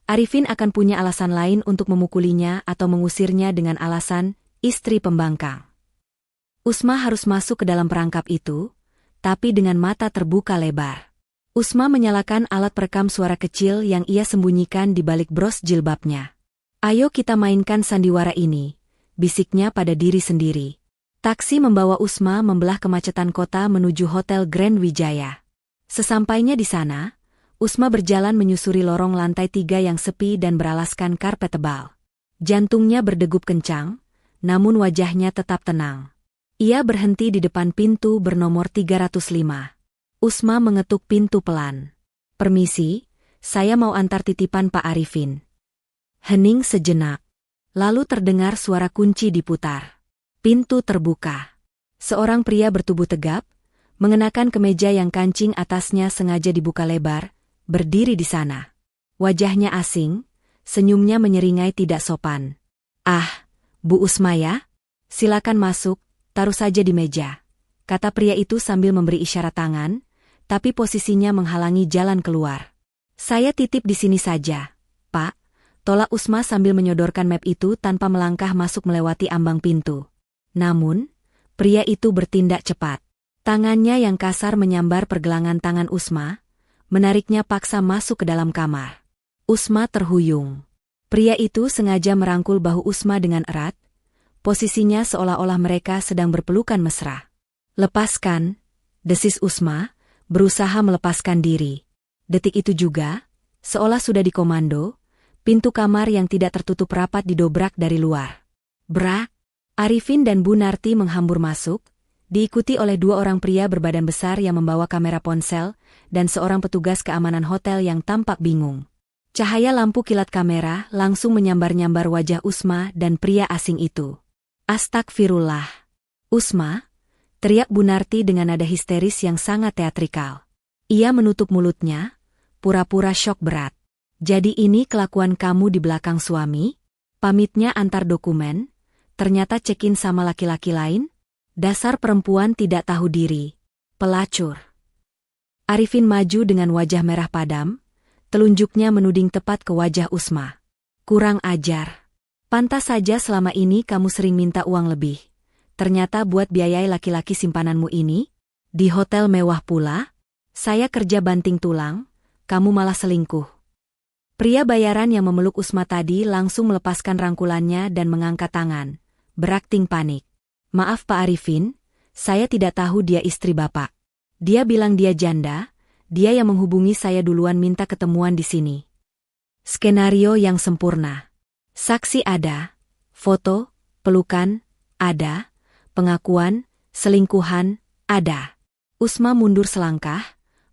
Arifin akan punya alasan lain untuk memukulinya atau mengusirnya dengan alasan istri pembangkang. Usma harus masuk ke dalam perangkap itu, tapi dengan mata terbuka lebar. Usma menyalakan alat perekam suara kecil yang ia sembunyikan di balik bros jilbabnya. Ayo kita mainkan sandiwara ini, bisiknya pada diri sendiri. Taksi membawa Usma membelah kemacetan kota menuju Hotel Grand Wijaya. Sesampainya di sana, Usma berjalan menyusuri lorong lantai 3 yang sepi dan beralaskan karpet tebal. Jantungnya berdegup kencang, namun wajahnya tetap tenang. Ia berhenti di depan pintu bernomor 305. Usma mengetuk pintu pelan. Permisi, saya mau antar titipan Pak Arifin. Hening sejenak. Lalu terdengar suara kunci diputar. Pintu terbuka. Seorang pria bertubuh tegap, mengenakan kemeja yang kancing atasnya sengaja dibuka lebar, berdiri di sana. Wajahnya asing, senyumnya menyeringai tidak sopan. Ah, Bu Usma ya? Silakan masuk, taruh saja di meja. kata pria itu sambil memberi isyarat tangan, tapi posisinya menghalangi jalan keluar. Saya titip di sini saja, Pak, tolak Usma sambil menyodorkan map itu tanpa melangkah masuk melewati ambang pintu. Namun, pria itu bertindak cepat. Tangannya yang kasar menyambar pergelangan tangan Usma, menariknya paksa masuk ke dalam kamar. Usma terhuyung. Pria itu sengaja merangkul bahu Usma dengan erat, posisinya seolah-olah mereka sedang berpelukan mesra. Lepaskan, desis Usma, berusaha melepaskan diri. Detik itu juga, seolah sudah dikomando, pintu kamar yang tidak tertutup rapat didobrak dari luar. Brak! Arifin dan Bu Narti menghambur masuk, diikuti oleh dua orang pria berbadan besar yang membawa kamera ponsel dan seorang petugas keamanan hotel yang tampak bingung. Cahaya lampu kilat kamera langsung menyambar-nyambar wajah Usma dan pria asing itu. Astagfirullah. Usma, teriak Bu Narti dengan nada histeris yang sangat teatrikal. Ia menutup mulutnya, pura-pura syok berat. Jadi ini kelakuan kamu di belakang suami? Pamitnya antar dokumen, ternyata check-in sama laki-laki lain? Dasar perempuan tidak tahu diri. Pelacur. Arifin maju dengan wajah merah padam, telunjuknya menuding tepat ke wajah Usma. Kurang ajar. Pantas saja selama ini kamu sering minta uang lebih. Ternyata buat biayai laki-laki simpananmu ini? Di hotel mewah pula? Saya kerja banting tulang, kamu malah selingkuh. Pria bayaran yang memeluk Usma tadi langsung melepaskan rangkulannya dan mengangkat tangan, berakting panik. Maaf Pak Arifin, saya tidak tahu dia istri Bapak. Dia bilang dia janda, dia yang menghubungi saya duluan minta ketemuan di sini. Skenario yang sempurna. Saksi ada, foto, pelukan, ada, pengakuan, selingkuhan, ada. Usma mundur selangkah,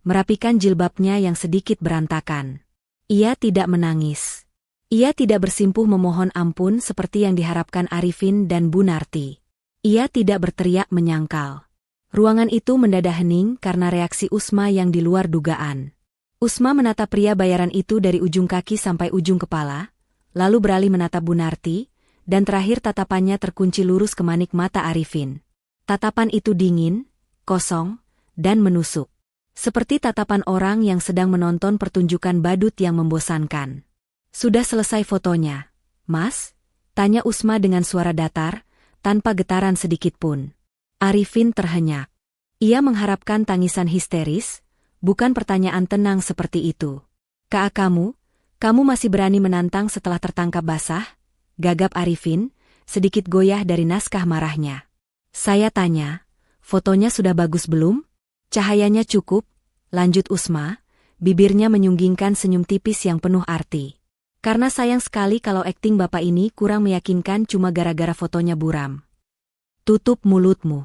merapikan jilbabnya yang sedikit berantakan. Ia tidak menangis. Ia tidak bersimpuh memohon ampun seperti yang diharapkan Arifin dan Bu Narti. Ia tidak berteriak menyangkal. Ruangan itu mendadak hening karena reaksi Usma yang di luar dugaan. Usma menatap pria bayaran itu dari ujung kaki sampai ujung kepala, lalu beralih menatap Bu Narti, dan terakhir tatapannya terkunci lurus ke manik mata Arifin. Tatapan itu dingin, kosong, dan menusuk. Seperti tatapan orang yang sedang menonton pertunjukan badut yang membosankan. Sudah selesai fotonya, Mas? Tanya Usma dengan suara datar, tanpa getaran sedikit pun. Arifin terhenyak. Ia mengharapkan tangisan histeris, bukan pertanyaan tenang seperti itu. Kamu masih berani menantang setelah tertangkap basah? Gagap Arifin, sedikit goyah dari naskah marahnya. Saya tanya, fotonya sudah bagus belum? Cahayanya cukup, lanjut Usma, bibirnya menyunggingkan senyum tipis yang penuh arti. Karena sayang sekali kalau akting Bapak ini kurang meyakinkan cuma gara-gara fotonya buram. Tutup mulutmu.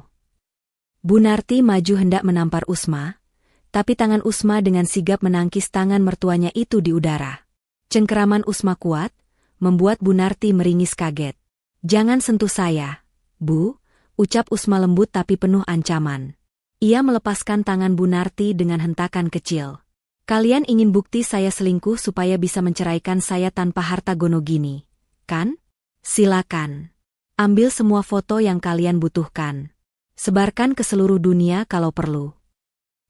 Bu Narti maju hendak menampar Usma, tapi tangan Usma dengan sigap menangkis tangan mertuanya itu di udara. Cengkeraman Usma kuat, membuat Bu Narti meringis kaget. Jangan sentuh saya, Bu, ucap Usma lembut tapi penuh ancaman. Ia melepaskan tangan Bu Narti dengan hentakan kecil. Kalian ingin bukti saya selingkuh supaya bisa menceraikan saya tanpa harta gono gini, kan? Silakan. Ambil semua foto yang kalian butuhkan. Sebarkan ke seluruh dunia kalau perlu.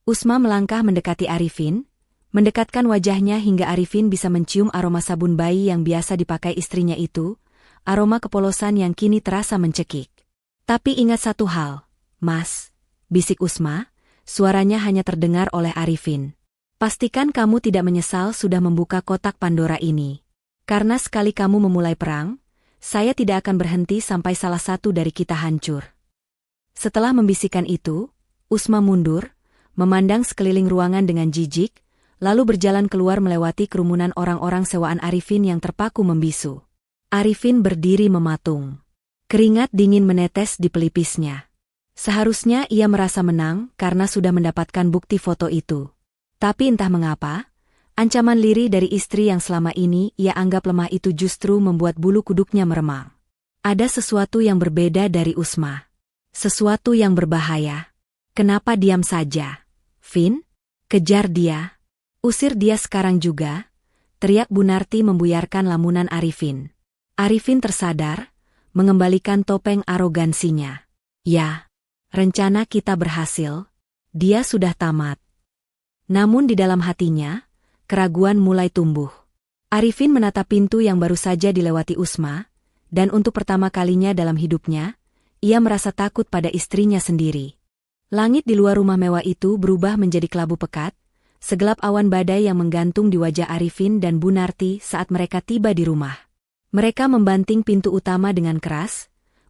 Usma melangkah mendekati Arifin, mendekatkan wajahnya hingga Arifin bisa mencium aroma sabun bayi yang biasa dipakai istrinya itu, aroma kepolosan yang kini terasa mencekik. Tapi ingat satu hal, Mas, bisik Usma, suaranya hanya terdengar oleh Arifin. Pastikan kamu tidak menyesal sudah membuka kotak Pandora ini. Karena sekali kamu memulai perang, saya tidak akan berhenti sampai salah satu dari kita hancur. Setelah membisikkan itu, Usma mundur, memandang sekeliling ruangan dengan jijik, lalu berjalan keluar melewati kerumunan orang-orang sewaan Arifin yang terpaku membisu. Arifin berdiri mematung. Keringat dingin menetes di pelipisnya. Seharusnya ia merasa menang karena sudah mendapatkan bukti foto itu. Tapi entah mengapa, ancaman lirih dari istri yang selama ini ia anggap lemah itu justru membuat bulu kuduknya meremang. Ada sesuatu yang berbeda dari Usma. Sesuatu yang berbahaya. Kenapa diam saja? Vin, kejar dia. Usir dia sekarang juga, teriak Bu Narti membuyarkan lamunan Arifin. Arifin tersadar, mengembalikan topeng arogansinya. Ya. Rencana kita berhasil. Dia sudah tamat. Namun di dalam hatinya, keraguan mulai tumbuh. Arifin menatap pintu yang baru saja dilewati Usma, dan untuk pertama kalinya dalam hidupnya, ia merasa takut pada istrinya sendiri. Langit di luar rumah mewah itu berubah menjadi kelabu pekat, segelap awan badai yang menggantung di wajah Arifin dan Bu Narti saat mereka tiba di rumah. Mereka membanting pintu utama dengan keras,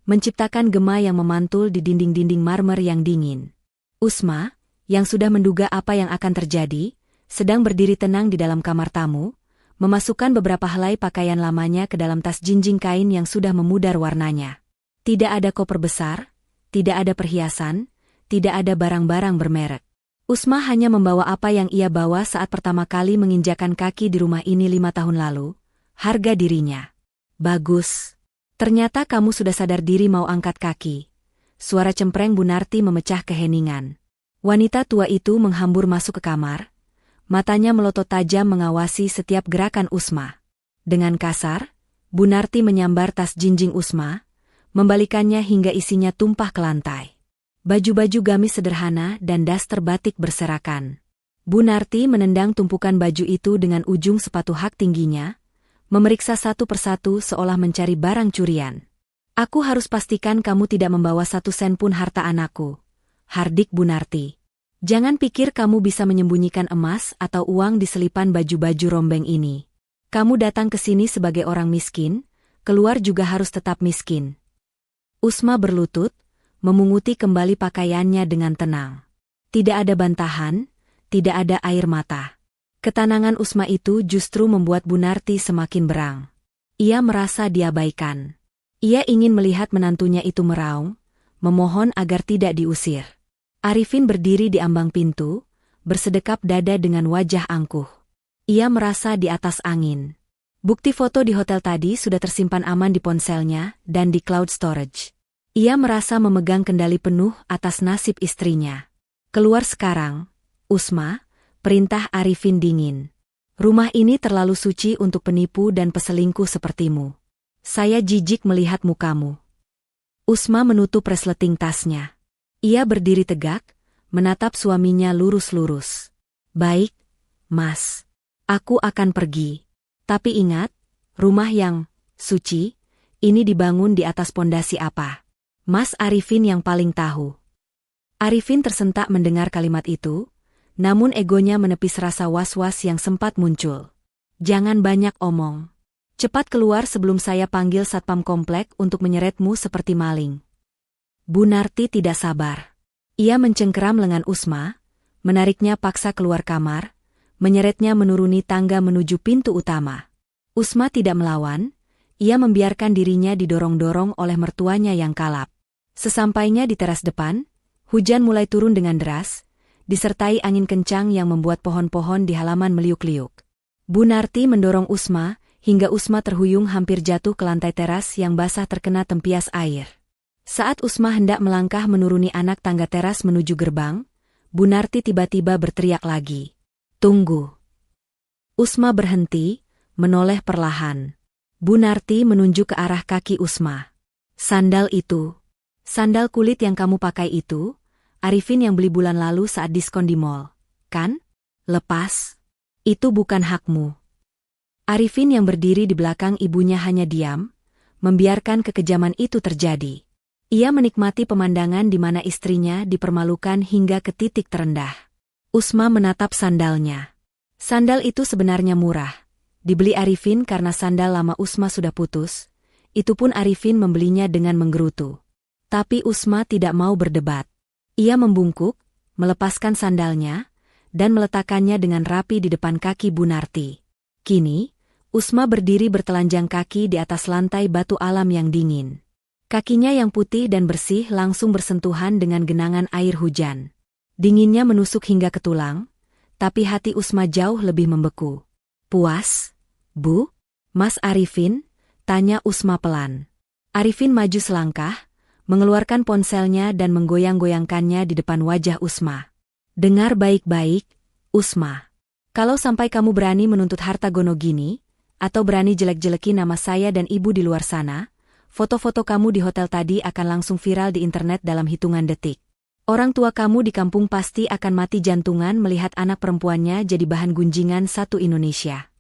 menciptakan gema yang memantul di dinding-dinding marmer yang dingin. Usma, yang sudah menduga apa yang akan terjadi, sedang berdiri tenang di dalam kamar tamu, memasukkan beberapa helai pakaian lamanya ke dalam tas jinjing kain yang sudah memudar warnanya. Tidak ada koper besar, tidak ada perhiasan, tidak ada barang-barang bermerek. Usma hanya membawa apa yang ia bawa saat pertama kali menginjakan kaki di rumah ini 5 tahun lalu, harga dirinya. Bagus. Ternyata kamu sudah sadar diri mau angkat kaki. Suara cempreng Bu Narti memecah keheningan. Wanita tua itu menghambur masuk ke kamar, matanya melotot tajam mengawasi setiap gerakan Usma. Dengan kasar, Bu Narti menyambar tas jinjing Usma, membalikannya hingga isinya tumpah ke lantai. Baju-baju gamis sederhana dan daster batik berserakan. Bu Narti menendang tumpukan baju itu dengan ujung sepatu hak tingginya, memeriksa satu persatu seolah mencari barang curian. Aku harus pastikan kamu tidak membawa 1 sen pun harta anakku, hardik Bu Narti. Jangan pikir kamu bisa menyembunyikan emas atau uang di selipan baju-baju rombeng ini. Kamu datang ke sini sebagai orang miskin, keluar juga harus tetap miskin. Usma berlutut, memunguti kembali pakaiannya dengan tenang. Tidak ada bantahan, tidak ada air mata. Ketenangan Usma itu justru membuat Bu Narti semakin berang. Ia merasa diabaikan. Ia ingin melihat menantunya itu meraung, memohon agar tidak diusir. Arifin berdiri di ambang pintu, bersedekap dada dengan wajah angkuh. Ia merasa di atas angin. Bukti foto di hotel tadi sudah tersimpan aman di ponselnya dan di cloud storage. Ia merasa memegang kendali penuh atas nasib istrinya. Keluar sekarang, Usma, perintah Arifin dingin. Rumah ini terlalu suci untuk penipu dan peselingkuh sepertimu. Saya jijik melihat mukamu. Usma menutup resleting tasnya. Ia berdiri tegak, menatap suaminya lurus-lurus. Baik, Mas. Aku akan pergi. Tapi ingat, rumah yang suci ini dibangun di atas pondasi apa? Mas Arifin yang paling tahu. Arifin tersentak mendengar kalimat itu, namun egonya menepis rasa was-was yang sempat muncul. Jangan banyak omong. Cepat keluar sebelum saya panggil satpam komplek untuk menyeretmu seperti maling. Bu Narti tidak sabar. Ia mencengkeram lengan Usma, menariknya paksa keluar kamar, menyeretnya menuruni tangga menuju pintu utama. Usma tidak melawan, ia membiarkan dirinya didorong-dorong oleh mertuanya yang kalap. Sesampainya di teras depan, hujan mulai turun dengan deras, disertai angin kencang yang membuat pohon-pohon di halaman meliuk-liuk. Bu Narti mendorong Usma, hingga Usma terhuyung hampir jatuh ke lantai teras yang basah terkena tempias air. Saat Usma hendak melangkah menuruni anak tangga teras menuju gerbang, Bu Narti tiba-tiba berteriak lagi. Tunggu. Usma berhenti, menoleh perlahan. Bu Narti menunjuk ke arah kaki Usma. Sandal itu. Sandal kulit yang kamu pakai itu, Arifin yang beli bulan lalu saat diskon di mall, kan? Lepas. Itu bukan hakmu. Arifin yang berdiri di belakang ibunya hanya diam, membiarkan kekejaman itu terjadi. Ia menikmati pemandangan di mana istrinya dipermalukan hingga ke titik terendah. Usma menatap sandalnya. Sandal itu sebenarnya murah. Dibeli Arifin karena sandal lama Usma sudah putus, itu pun Arifin membelinya dengan menggerutu. Tapi Usma tidak mau berdebat. Ia membungkuk, melepaskan sandalnya, dan meletakkannya dengan rapi di depan kaki Bu Narti. Kini, Usma berdiri bertelanjang kaki di atas lantai batu alam yang dingin. Kakinya yang putih dan bersih langsung bersentuhan dengan genangan air hujan. Dinginnya menusuk hingga ke tulang, tapi hati Usma jauh lebih membeku. Puas, Bu? Mas Arifin? Tanya Usma pelan. Arifin maju selangkah, mengeluarkan ponselnya dan menggoyang-goyangkannya di depan wajah Usma. Dengar baik-baik, Usma. Kalau sampai kamu berani menuntut harta gono gini, atau berani jelek-jelekin nama saya dan ibu di luar sana, foto-foto kamu di hotel tadi akan langsung viral di internet dalam hitungan detik. Orang tua kamu di kampung pasti akan mati jantungan melihat anak perempuannya jadi bahan gunjingan satu Indonesia.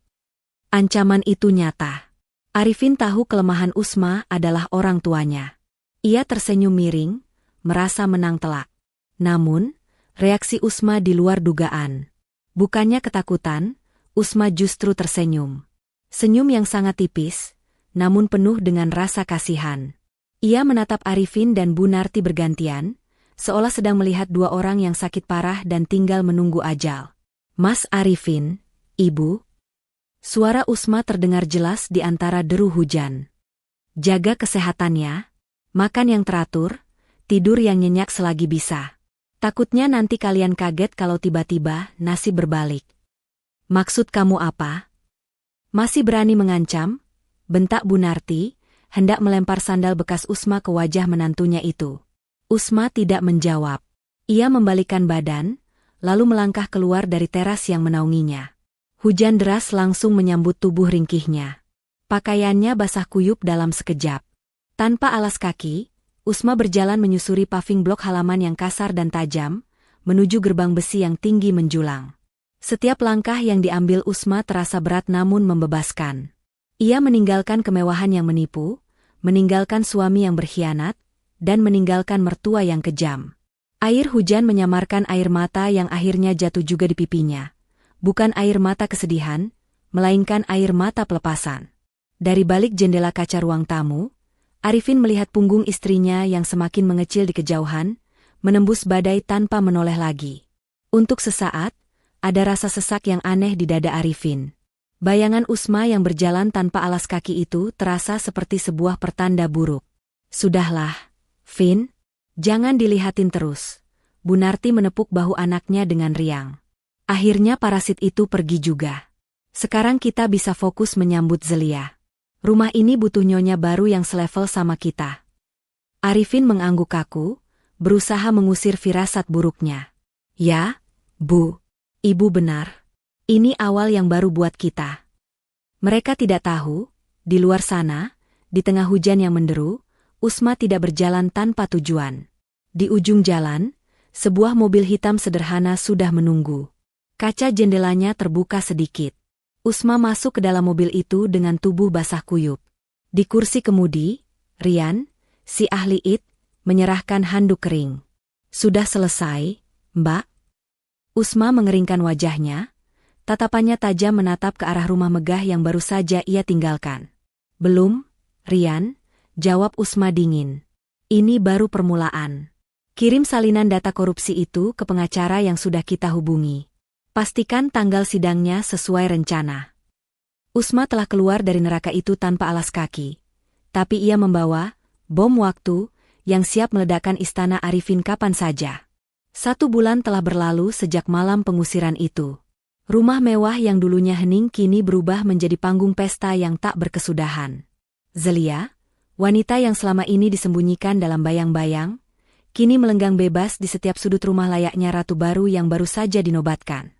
Ancaman itu nyata. Arifin tahu kelemahan Usma adalah orang tuanya. Ia tersenyum miring, merasa menang telak. Namun, reaksi Usma di luar dugaan. Bukannya ketakutan, Usma justru tersenyum. Senyum yang sangat tipis, namun penuh dengan rasa kasihan. Ia menatap Arifin dan Bu Narti bergantian, seolah sedang melihat dua orang yang sakit parah dan tinggal menunggu ajal. Mas Arifin, Ibu. Suara Usma terdengar jelas di antara deru hujan. Jaga kesehatannya, makan yang teratur, tidur yang nyenyak selagi bisa. Takutnya nanti kalian kaget kalau tiba-tiba nasib berbalik. Maksud kamu apa? Masih berani mengancam? Bentak Bu Narti, hendak melempar sandal bekas Usma ke wajah menantunya itu. Usma tidak menjawab. Ia membalikkan badan, lalu melangkah keluar dari teras yang menaunginya. Hujan deras langsung menyambut tubuh ringkihnya. Pakaiannya basah kuyup dalam sekejap. Tanpa alas kaki, Usma berjalan menyusuri paving blok halaman yang kasar dan tajam, menuju gerbang besi yang tinggi menjulang. Setiap langkah yang diambil Usma terasa berat namun membebaskan. Ia meninggalkan kemewahan yang menipu, meninggalkan suami yang berkhianat, dan meninggalkan mertua yang kejam. Air hujan menyamarkan air mata yang akhirnya jatuh juga di pipinya. Bukan air mata kesedihan, melainkan air mata pelepasan. Dari balik jendela kaca ruang tamu, Arifin melihat punggung istrinya yang semakin mengecil di kejauhan, menembus badai tanpa menoleh lagi. Untuk sesaat, ada rasa sesak yang aneh di dada Arifin. Bayangan Usma yang berjalan tanpa alas kaki itu terasa seperti sebuah pertanda buruk. Sudahlah, Vin, jangan dilihatin terus. Bu Narti menepuk bahu anaknya dengan riang. Akhirnya parasit itu pergi juga. Sekarang kita bisa fokus menyambut Zelia. Rumah ini butuh nyonya baru yang selevel sama kita. Arifin mengangguk kaku, berusaha mengusir firasat buruknya. Ya, Bu, Ibu benar. Ini awal yang baru buat kita. Mereka tidak tahu, di luar sana, di tengah hujan yang menderu, Usma tidak berjalan tanpa tujuan. Di ujung jalan, sebuah mobil hitam sederhana sudah menunggu. Kaca jendelanya terbuka sedikit. Usma masuk ke dalam mobil itu dengan tubuh basah kuyup. Di kursi kemudi, Rian, si ahli IT, menyerahkan handuk kering. Sudah selesai, Mbak? Usma mengeringkan wajahnya. Tatapannya tajam menatap ke arah rumah megah yang baru saja ia tinggalkan. Belum, Rian, jawab Usma dingin. Ini baru permulaan. Kirim salinan data korupsi itu ke pengacara yang sudah kita hubungi. Pastikan tanggal sidangnya sesuai rencana. Usma telah keluar dari neraka itu tanpa alas kaki. Tapi ia membawa bom waktu yang siap meledakkan istana Arifin kapan saja. 1 bulan telah berlalu sejak malam pengusiran itu. Rumah mewah yang dulunya hening kini berubah menjadi panggung pesta yang tak berkesudahan. Zelia, wanita yang selama ini disembunyikan dalam bayang-bayang, kini melenggang bebas di setiap sudut rumah layaknya ratu baru yang baru saja dinobatkan.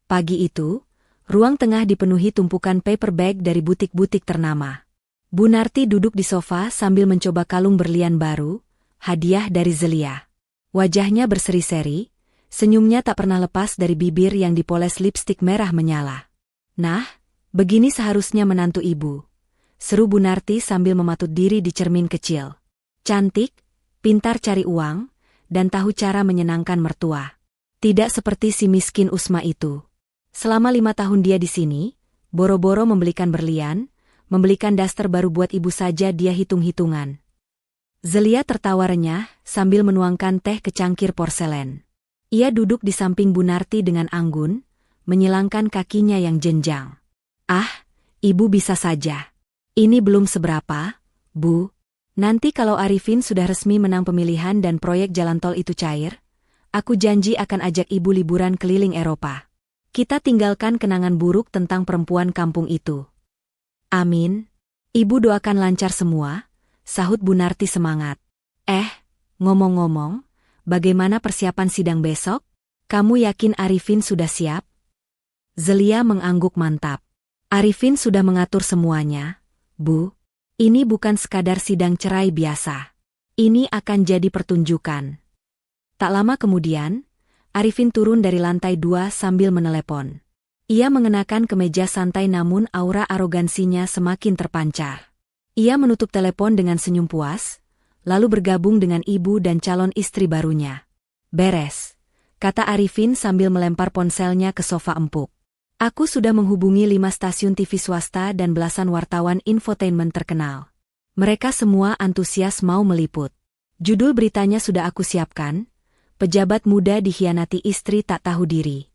Pagi itu, ruang tengah dipenuhi tumpukan paper bag dari butik-butik ternama. Bu Narti duduk di sofa sambil mencoba kalung berlian baru, hadiah dari Zelia. Wajahnya berseri-seri, senyumnya tak pernah lepas dari bibir yang dipoles lipstik merah menyala. Nah, begini seharusnya menantu ibu, seru Bu Narti sambil mematut diri di cermin kecil. Cantik, pintar cari uang, dan tahu cara menyenangkan mertua. Tidak seperti si miskin Usma itu. Selama 5 tahun dia di sini, boro-boro membelikan berlian, membelikan daster baru buat ibu saja dia hitung-hitungan. Zelia tertawa renyah sambil menuangkan teh ke cangkir porselen. Ia duduk di samping Bu Narti dengan anggun, menyilangkan kakinya yang jenjang. Ah, ibu bisa saja. Ini belum seberapa, Bu. Nanti kalau Arifin sudah resmi menang pemilihan dan proyek jalan tol itu cair, aku janji akan ajak ibu liburan keliling Eropa. Kita tinggalkan kenangan buruk tentang perempuan kampung itu. Amin. Ibu doakan lancar semua, sahut Bu Narti semangat. Ngomong-ngomong, bagaimana persiapan sidang besok? Kamu yakin Arifin sudah siap? Zelia mengangguk mantap. Arifin sudah mengatur semuanya, Bu. Ini bukan sekadar sidang cerai biasa. Ini akan jadi pertunjukan. Tak lama kemudian, Arifin turun dari lantai 2 sambil menelepon. Ia mengenakan kemeja santai namun aura arogansinya semakin terpancar. Ia menutup telepon dengan senyum puas, lalu bergabung dengan ibu dan calon istri barunya. Beres, kata Arifin sambil melempar ponselnya ke sofa empuk. Aku sudah menghubungi 5 stasiun TV swasta dan belasan wartawan infotainment terkenal. Mereka semua antusias mau meliput. Judul beritanya sudah aku siapkan, pejabat muda dikhianati istri tak tahu diri.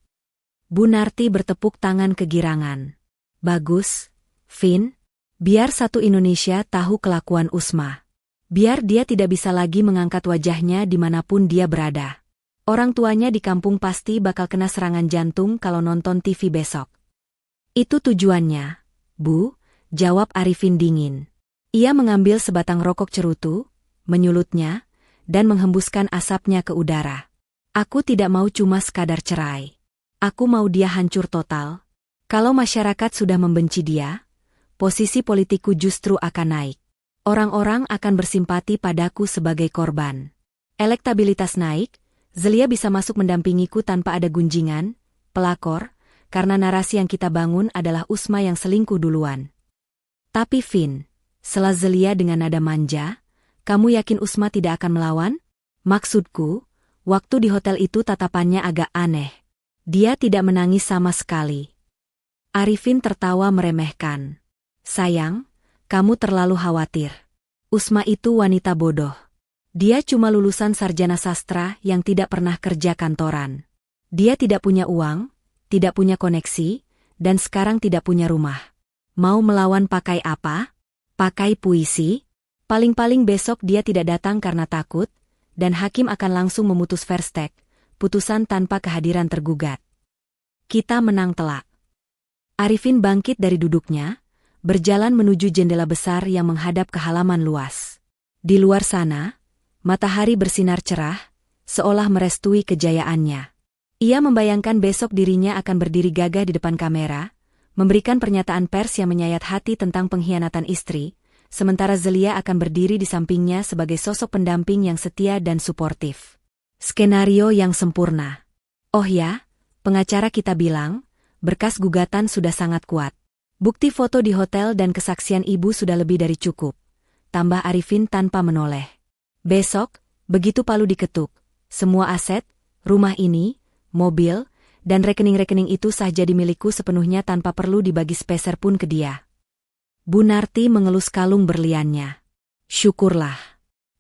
Bu Narti bertepuk tangan kegirangan. Bagus, Vin. Biar satu Indonesia tahu kelakuan Usma. Biar dia tidak bisa lagi mengangkat wajahnya dimanapun dia berada. Orang tuanya di kampung pasti bakal kena serangan jantung kalau nonton TV besok. Itu tujuannya, Bu, jawab Arifin dingin. Ia mengambil sebatang rokok cerutu, menyulutnya, dan menghembuskan asapnya ke udara. Aku tidak mau cuma sekadar cerai. Aku mau dia hancur total. Kalau masyarakat sudah membenci dia, posisi politikku justru akan naik. Orang-orang akan bersimpati padaku sebagai korban. Elektabilitas naik, Zelia bisa masuk mendampingiku tanpa ada gunjingan, pelakor, karena narasi yang kita bangun adalah Usma yang selingkuh duluan. Tapi Vin, sela Zelia dengan nada manja, kamu yakin Usma tidak akan melawan? Maksudku, waktu di hotel itu tatapannya agak aneh. Dia tidak menangis sama sekali. Arifin tertawa meremehkan. Sayang, kamu terlalu khawatir. Usma itu wanita bodoh. Dia cuma lulusan sarjana sastra yang tidak pernah kerja kantoran. Dia tidak punya uang, tidak punya koneksi, dan sekarang tidak punya rumah. Mau melawan pakai apa? Pakai puisi? Paling-paling besok dia tidak datang karena takut, dan hakim akan langsung memutus verstek, putusan tanpa kehadiran tergugat. Kita menang telak. Arifin bangkit dari duduknya, berjalan menuju jendela besar yang menghadap ke halaman luas. Di luar sana, matahari bersinar cerah, seolah merestui kejayaannya. Ia membayangkan besok dirinya akan berdiri gagah di depan kamera, memberikan pernyataan pers yang menyayat hati tentang pengkhianatan istri, sementara Zelia akan berdiri di sampingnya sebagai sosok pendamping yang setia dan suportif. Skenario yang sempurna. Oh ya, pengacara kita bilang, berkas gugatan sudah sangat kuat. Bukti foto di hotel dan kesaksian ibu sudah lebih dari cukup. Tambah Arifin tanpa menoleh. Besok, begitu palu diketuk, semua aset, rumah ini, mobil, dan rekening-rekening itu sah jadi milikku sepenuhnya tanpa perlu dibagi sepeser pun ke dia. Bu Narti mengelus kalung berliannya. Syukurlah.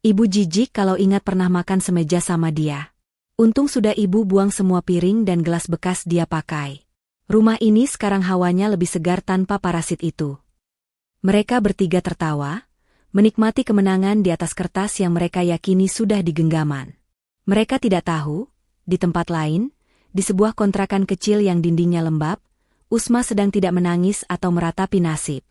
Ibu jijik kalau ingat pernah makan semeja sama dia. Untung sudah ibu buang semua piring dan gelas bekas dia pakai. Rumah ini sekarang hawanya lebih segar tanpa parasit itu. Mereka bertiga tertawa, menikmati kemenangan di atas kertas yang mereka yakini sudah di genggaman. Mereka tidak tahu, di tempat lain, di sebuah kontrakan kecil yang dindingnya lembab, Usma sedang tidak menangis atau meratapi nasib.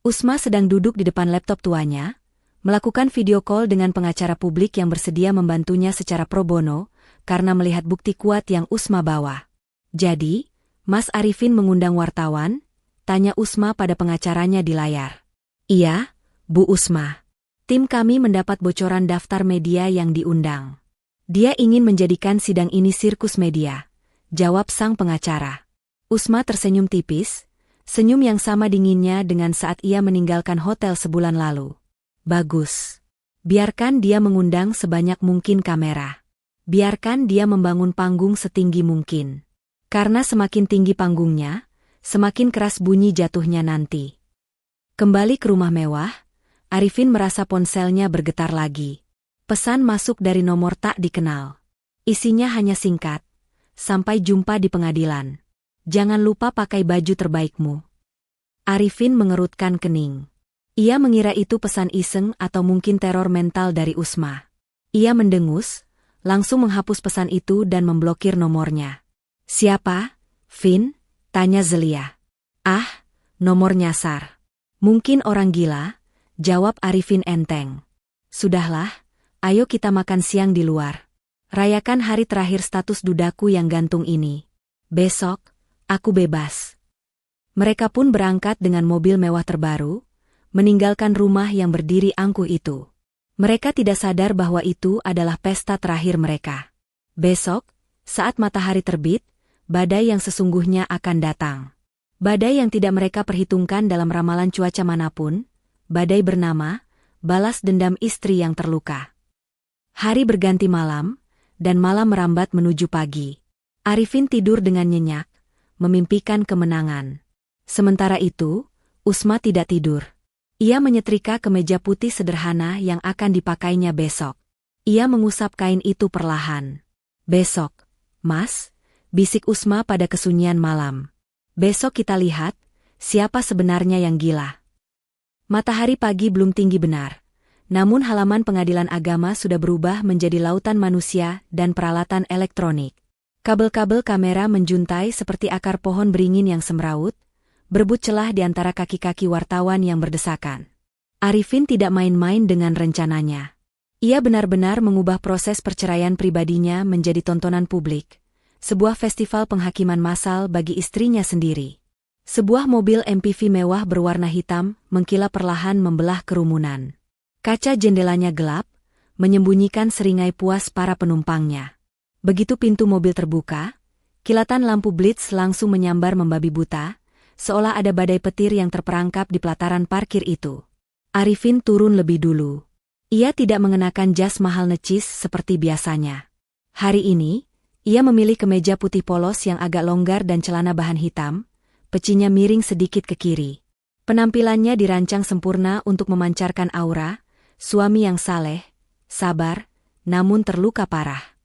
Usma sedang duduk di depan laptop tuanya, melakukan video call dengan pengacara publik yang bersedia membantunya secara pro bono, karena melihat bukti kuat yang Usma bawa. Jadi, Mas Arifin mengundang wartawan, tanya Usma pada pengacaranya di layar. Iya, Bu Usma. Tim kami mendapat bocoran daftar media yang diundang. Dia ingin menjadikan sidang ini sirkus media, jawab sang pengacara. Usma tersenyum tipis, senyum yang sama dinginnya dengan saat ia meninggalkan hotel sebulan lalu. Bagus. Biarkan dia mengundang sebanyak mungkin kamera. Biarkan dia membangun panggung setinggi mungkin. Karena semakin tinggi panggungnya, semakin keras bunyi jatuhnya nanti. Kembali ke rumah mewah, Arifin merasa ponselnya bergetar lagi. Pesan masuk dari nomor tak dikenal. Isinya hanya singkat. Sampai jumpa di pengadilan. Jangan lupa pakai baju terbaikmu. Arifin mengerutkan kening. Ia mengira itu pesan iseng atau mungkin teror mental dari Usma. Ia mendengus, langsung menghapus pesan itu dan memblokir nomornya. Siapa? Vin? Tanya Zelia. Ah, nomor nyasar. Mungkin orang gila, jawab Arifin enteng. Sudahlah, ayo kita makan siang di luar. Rayakan hari terakhir status dudaku yang gantung ini. Besok, aku bebas. Mereka pun berangkat dengan mobil mewah terbaru, meninggalkan rumah yang berdiri angkuh itu. Mereka tidak sadar bahwa itu adalah pesta terakhir mereka. Besok, saat matahari terbit, badai yang sesungguhnya akan datang. Badai yang tidak mereka perhitungkan dalam ramalan cuaca manapun, badai bernama, balas dendam istri yang terluka. Hari berganti malam, dan malam merambat menuju pagi. Arifin tidur dengan nyenyak, memimpikan kemenangan. Sementara itu, Usma tidak tidur. Ia menyetrika kemeja putih sederhana yang akan dipakainya besok. Ia mengusap kain itu perlahan. Besok, Mas, bisik Usma pada kesunyian malam. Besok kita lihat, siapa sebenarnya yang gila. Matahari pagi belum tinggi benar. Namun halaman pengadilan agama sudah berubah menjadi lautan manusia dan peralatan elektronik. Kabel-kabel kamera menjuntai seperti akar pohon beringin yang semraut, berebut celah di antara kaki-kaki wartawan yang berdesakan. Arifin tidak main-main dengan rencananya. Ia benar-benar mengubah proses perceraian pribadinya menjadi tontonan publik. Sebuah festival penghakiman massal bagi istrinya sendiri. Sebuah mobil MPV mewah berwarna hitam mengkilap perlahan membelah kerumunan. Kaca jendelanya gelap, menyembunyikan seringai puas para penumpangnya. Begitu pintu mobil terbuka, kilatan lampu blitz langsung menyambar membabi buta, seolah ada badai petir yang terperangkap di pelataran parkir itu. Arifin turun lebih dulu. Ia tidak mengenakan jas mahal necis seperti biasanya. Hari ini, ia memilih kemeja putih polos yang agak longgar dan celana bahan hitam, pecinya miring sedikit ke kiri. Penampilannya dirancang sempurna untuk memancarkan aura, suami yang saleh, sabar, namun terluka parah.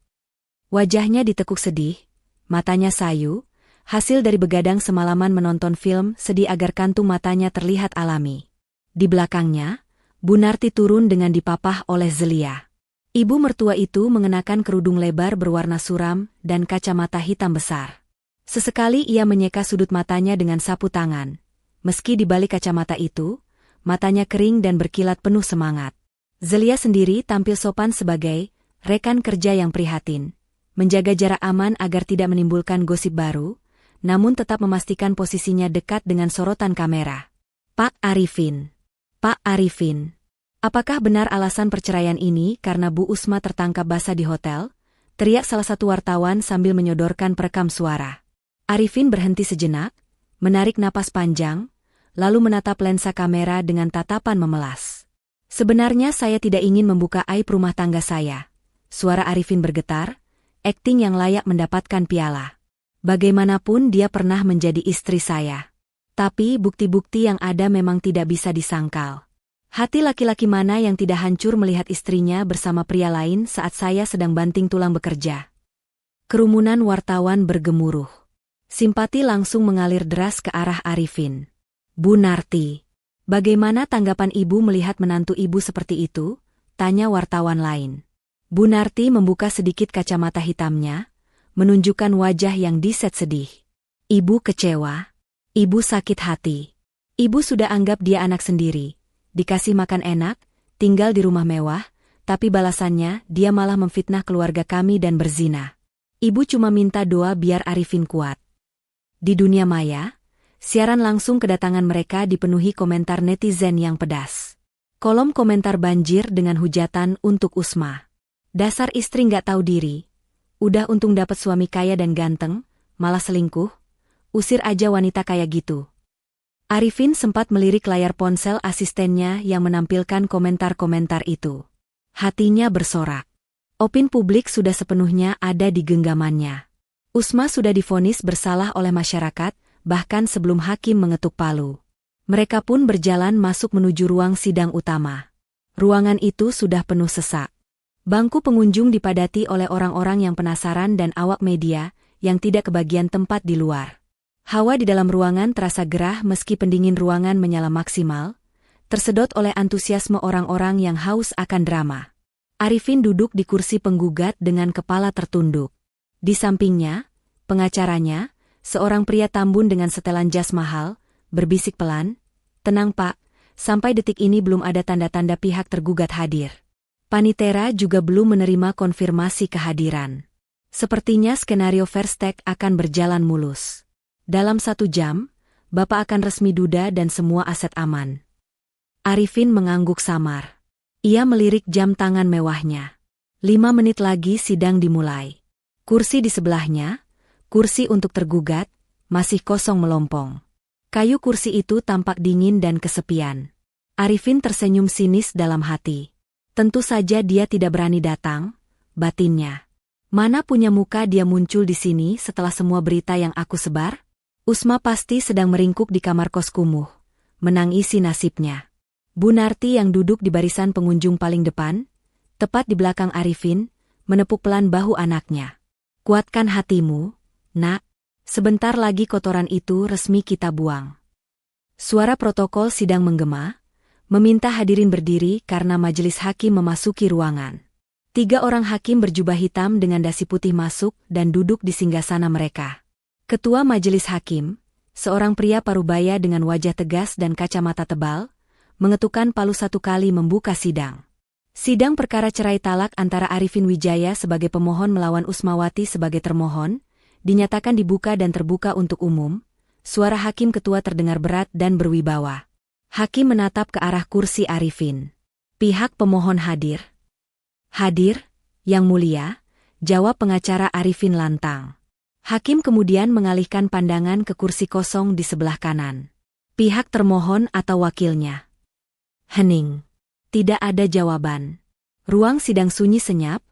Wajahnya ditekuk sedih, matanya sayu, hasil dari begadang semalaman menonton film sedih agar kantung matanya terlihat alami. Di belakangnya, Bu Narti turun dengan dipapah oleh Zelia. Ibu mertua itu mengenakan kerudung lebar berwarna suram dan kacamata hitam besar. Sesekali ia menyeka sudut matanya dengan sapu tangan. Meski di balik kacamata itu, matanya kering dan berkilat penuh semangat. Zelia sendiri tampil sopan sebagai rekan kerja yang prihatin, menjaga jarak aman agar tidak menimbulkan gosip baru, namun tetap memastikan posisinya dekat dengan sorotan kamera. Pak Arifin. Pak Arifin. Apakah benar alasan perceraian ini karena Bu Usma tertangkap basah di hotel? Teriak salah satu wartawan sambil menyodorkan perekam suara. Arifin berhenti sejenak, menarik napas panjang, lalu menatap lensa kamera dengan tatapan memelas. Sebenarnya saya tidak ingin membuka aib rumah tangga saya. Suara Arifin bergetar, akting yang layak mendapatkan piala. Bagaimanapun dia pernah menjadi istri saya. Tapi bukti-bukti yang ada memang tidak bisa disangkal. Hati laki-laki mana yang tidak hancur melihat istrinya bersama pria lain saat saya sedang banting tulang bekerja? Kerumunan wartawan bergemuruh. Simpati langsung mengalir deras ke arah Arifin. Bu Narti. Bagaimana tanggapan ibu melihat menantu ibu seperti itu? Tanya wartawan lain. Bu Narti membuka sedikit kacamata hitamnya, menunjukkan wajah yang diset sedih. Ibu kecewa. Ibu sakit hati. Ibu sudah anggap dia anak sendiri. Dikasih makan enak, tinggal di rumah mewah, tapi balasannya dia malah memfitnah keluarga kami dan berzina. Ibu cuma minta doa biar Arifin kuat. Di dunia maya, siaran langsung kedatangan mereka dipenuhi komentar netizen yang pedas. Kolom komentar banjir dengan hujatan untuk Usma. Dasar istri nggak tahu diri. Udah untung dapat suami kaya dan ganteng, malah selingkuh. Usir aja wanita kayak gitu. Arifin sempat melirik layar ponsel asistennya yang menampilkan komentar-komentar itu. Hatinya bersorak. Opini publik sudah sepenuhnya ada di genggamannya. Usma sudah divonis bersalah oleh masyarakat, bahkan sebelum hakim mengetuk palu. Mereka pun berjalan masuk menuju ruang sidang utama. Ruangan itu sudah penuh sesak. Bangku pengunjung dipadati oleh orang-orang yang penasaran dan awak media yang tidak kebagian tempat di luar. Hawa di dalam ruangan terasa gerah meski pendingin ruangan menyala maksimal, tersedot oleh antusiasme orang-orang yang haus akan drama. Arifin duduk di kursi penggugat dengan kepala tertunduk. Di sampingnya, pengacaranya, seorang pria tambun dengan setelan jas mahal, berbisik pelan, "Tenang Pak, sampai detik ini belum ada tanda-tanda pihak tergugat hadir. Panitera juga belum menerima konfirmasi kehadiran. Sepertinya skenario Verstek akan berjalan mulus. Dalam 1 jam, Bapak akan resmi duda dan semua aset aman." Arifin mengangguk samar. Ia melirik jam tangan mewahnya. 5 menit lagi sidang dimulai. Kursi di sebelahnya, kursi untuk tergugat, masih kosong melompong. Kayu kursi itu tampak dingin dan kesepian. Arifin tersenyum sinis dalam hati. Tentu saja dia tidak berani datang, batinnya. Mana punya muka dia muncul di sini setelah semua berita yang aku sebar? Usma pasti sedang meringkuk di kamar kos kumuh, menangisi nasibnya. Bu Narti yang duduk di barisan pengunjung paling depan, tepat di belakang Arifin, menepuk pelan bahu anaknya. Kuatkan hatimu, nak. Sebentar lagi kotoran itu resmi kita buang. Suara protokol sidang menggema, meminta hadirin berdiri karena majelis hakim memasuki ruangan. 3 orang hakim berjubah hitam dengan dasi putih masuk dan duduk di singgasana mereka. Ketua majelis hakim, seorang pria parubaya dengan wajah tegas dan kacamata tebal, mengetukkan palu 1 kali membuka sidang. Sidang perkara cerai talak antara Arifin Wijaya sebagai pemohon melawan Usmawati sebagai termohon, dinyatakan dibuka dan terbuka untuk umum. Suara hakim ketua terdengar berat dan berwibawa. Hakim menatap ke arah kursi Arifin. Pihak pemohon hadir. Hadir, Yang Mulia, jawab pengacara Arifin lantang. Hakim kemudian mengalihkan pandangan ke kursi kosong di sebelah kanan. Pihak termohon atau wakilnya. Hening. Tidak ada jawaban. Ruang sidang sunyi senyap,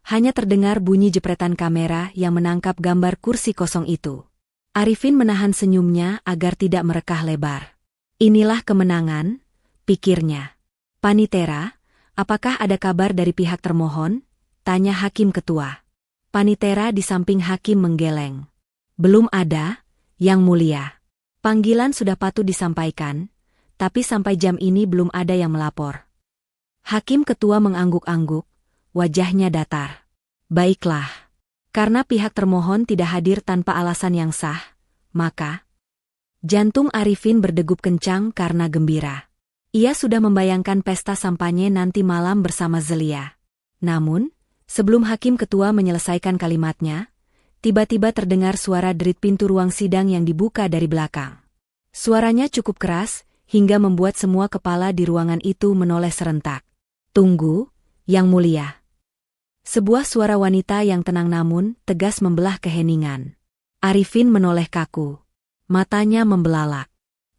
hanya terdengar bunyi jepretan kamera yang menangkap gambar kursi kosong itu. Arifin menahan senyumnya agar tidak merekah lebar. Inilah kemenangan, pikirnya. Panitera, apakah ada kabar dari pihak termohon? Tanya hakim ketua. Panitera di samping hakim menggeleng. Belum ada, Yang Mulia. Panggilan sudah patut disampaikan, tapi sampai jam ini belum ada yang melapor. Hakim ketua mengangguk-angguk, wajahnya datar. Baiklah. Karena pihak termohon tidak hadir tanpa alasan yang sah, maka jantung Arifin berdegup kencang karena gembira. Ia sudah membayangkan pesta sampanye nanti malam bersama Zelia. Namun, sebelum hakim ketua menyelesaikan kalimatnya, tiba-tiba terdengar suara derit pintu ruang sidang yang dibuka dari belakang. Suaranya cukup keras, hingga membuat semua kepala di ruangan itu menoleh serentak. Tunggu, Yang Mulia. Sebuah suara wanita yang tenang namun tegas membelah keheningan. Arifin menoleh kaku. Matanya membelalak.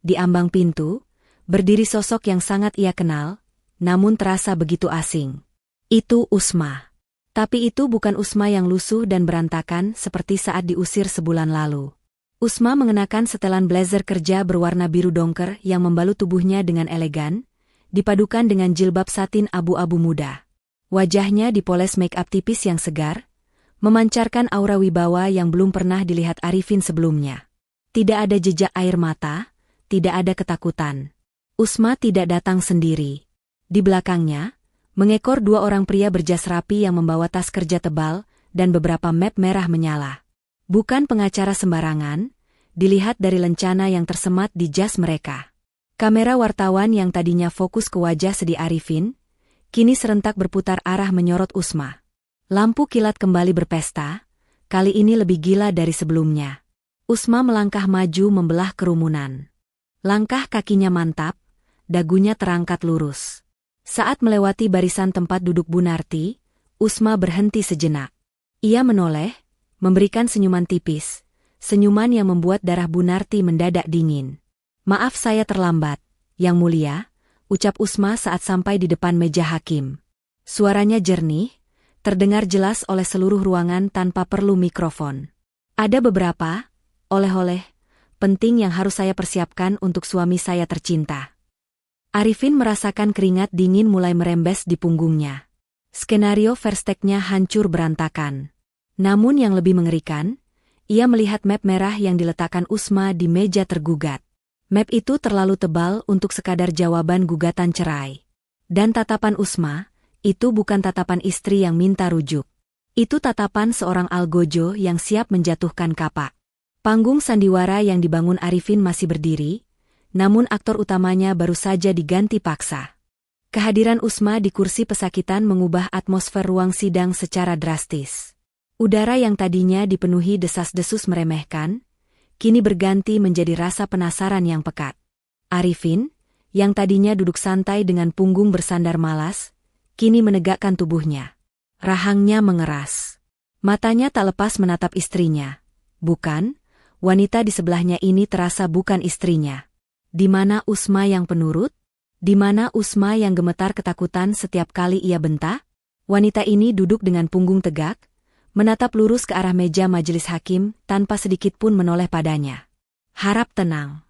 Di ambang pintu, berdiri sosok yang sangat ia kenal, namun terasa begitu asing. Itu Usma. Tapi itu bukan Usma yang lusuh dan berantakan seperti saat diusir sebulan lalu. Usma mengenakan setelan blazer kerja berwarna biru dongker yang membalut tubuhnya dengan elegan, dipadukan dengan jilbab satin abu-abu muda. Wajahnya dipoles make-up tipis yang segar, memancarkan aura wibawa yang belum pernah dilihat Arifin sebelumnya. Tidak ada jejak air mata, tidak ada ketakutan. Usma tidak datang sendiri. Di belakangnya, mengekor 2 orang pria berjas rapi yang membawa tas kerja tebal dan beberapa map merah menyala. Bukan pengacara sembarangan, dilihat dari lencana yang tersemat di jas mereka. Kamera wartawan yang tadinya fokus ke wajah sedih Arifin, kini serentak berputar arah menyorot Usma. Lampu kilat kembali berpesta, kali ini lebih gila dari sebelumnya. Usma melangkah maju membelah kerumunan. Langkah kakinya mantap, dagunya terangkat lurus. Saat melewati barisan tempat duduk Bu Narti, Usma berhenti sejenak. Ia menoleh, memberikan senyuman tipis, senyuman yang membuat darah Bu Narti mendadak dingin. Maaf saya terlambat, Yang Mulia, ucap Usma saat sampai di depan meja hakim. Suaranya jernih, terdengar jelas oleh seluruh ruangan tanpa perlu mikrofon. Ada beberapa oleh-oleh penting yang harus saya persiapkan untuk suami saya tercinta. Arifin merasakan keringat dingin mulai merembes di punggungnya. Skenario versteknya hancur berantakan. Namun yang lebih mengerikan, ia melihat map merah yang diletakkan Usma di meja tergugat. Map itu terlalu tebal untuk sekadar jawaban gugatan cerai. Dan tatapan Usma, itu bukan tatapan istri yang minta rujuk. Itu tatapan seorang algojo yang siap menjatuhkan kapak. Panggung sandiwara yang dibangun Arifin masih berdiri, namun aktor utamanya baru saja diganti paksa. Kehadiran Usma di kursi pesakitan mengubah atmosfer ruang sidang secara drastis. Udara yang tadinya dipenuhi desas-desus meremehkan, kini berganti menjadi rasa penasaran yang pekat. Arifin, yang tadinya duduk santai dengan punggung bersandar malas, kini menegakkan tubuhnya. Rahangnya mengeras. Matanya tak lepas menatap istrinya. Bukan, wanita di sebelahnya ini terasa bukan istrinya. Di mana Usma yang penurut? Di mana Usma yang gemetar ketakutan setiap kali ia bentak? Wanita ini duduk dengan punggung tegak, menatap lurus ke arah meja majelis hakim tanpa sedikit pun menoleh padanya. Harap tenang.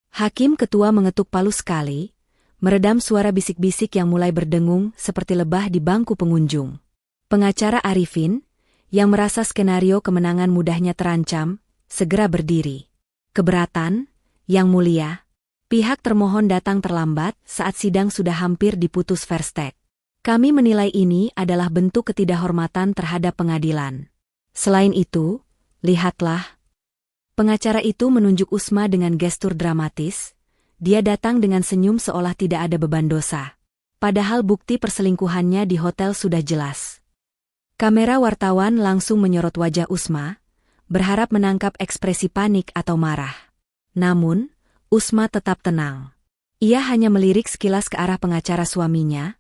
Hakim ketua mengetuk palu sekali, meredam suara bisik-bisik yang mulai berdengung seperti lebah di bangku pengunjung. Pengacara Arifin, yang merasa skenario kemenangan mudahnya terancam, segera berdiri. Keberatan, Yang Mulia. Pihak termohon datang terlambat saat sidang sudah hampir diputus verstek. Kami menilai ini adalah bentuk ketidakhormatan terhadap pengadilan. Selain itu, lihatlah. Pengacara itu menunjuk Usma dengan gestur dramatis. Dia datang dengan senyum seolah tidak ada beban dosa. Padahal bukti perselingkuhannya di hotel sudah jelas. Kamera wartawan langsung menyorot wajah Usma, berharap menangkap ekspresi panik atau marah. Namun, Usma tetap tenang. Ia hanya melirik sekilas ke arah pengacara suaminya,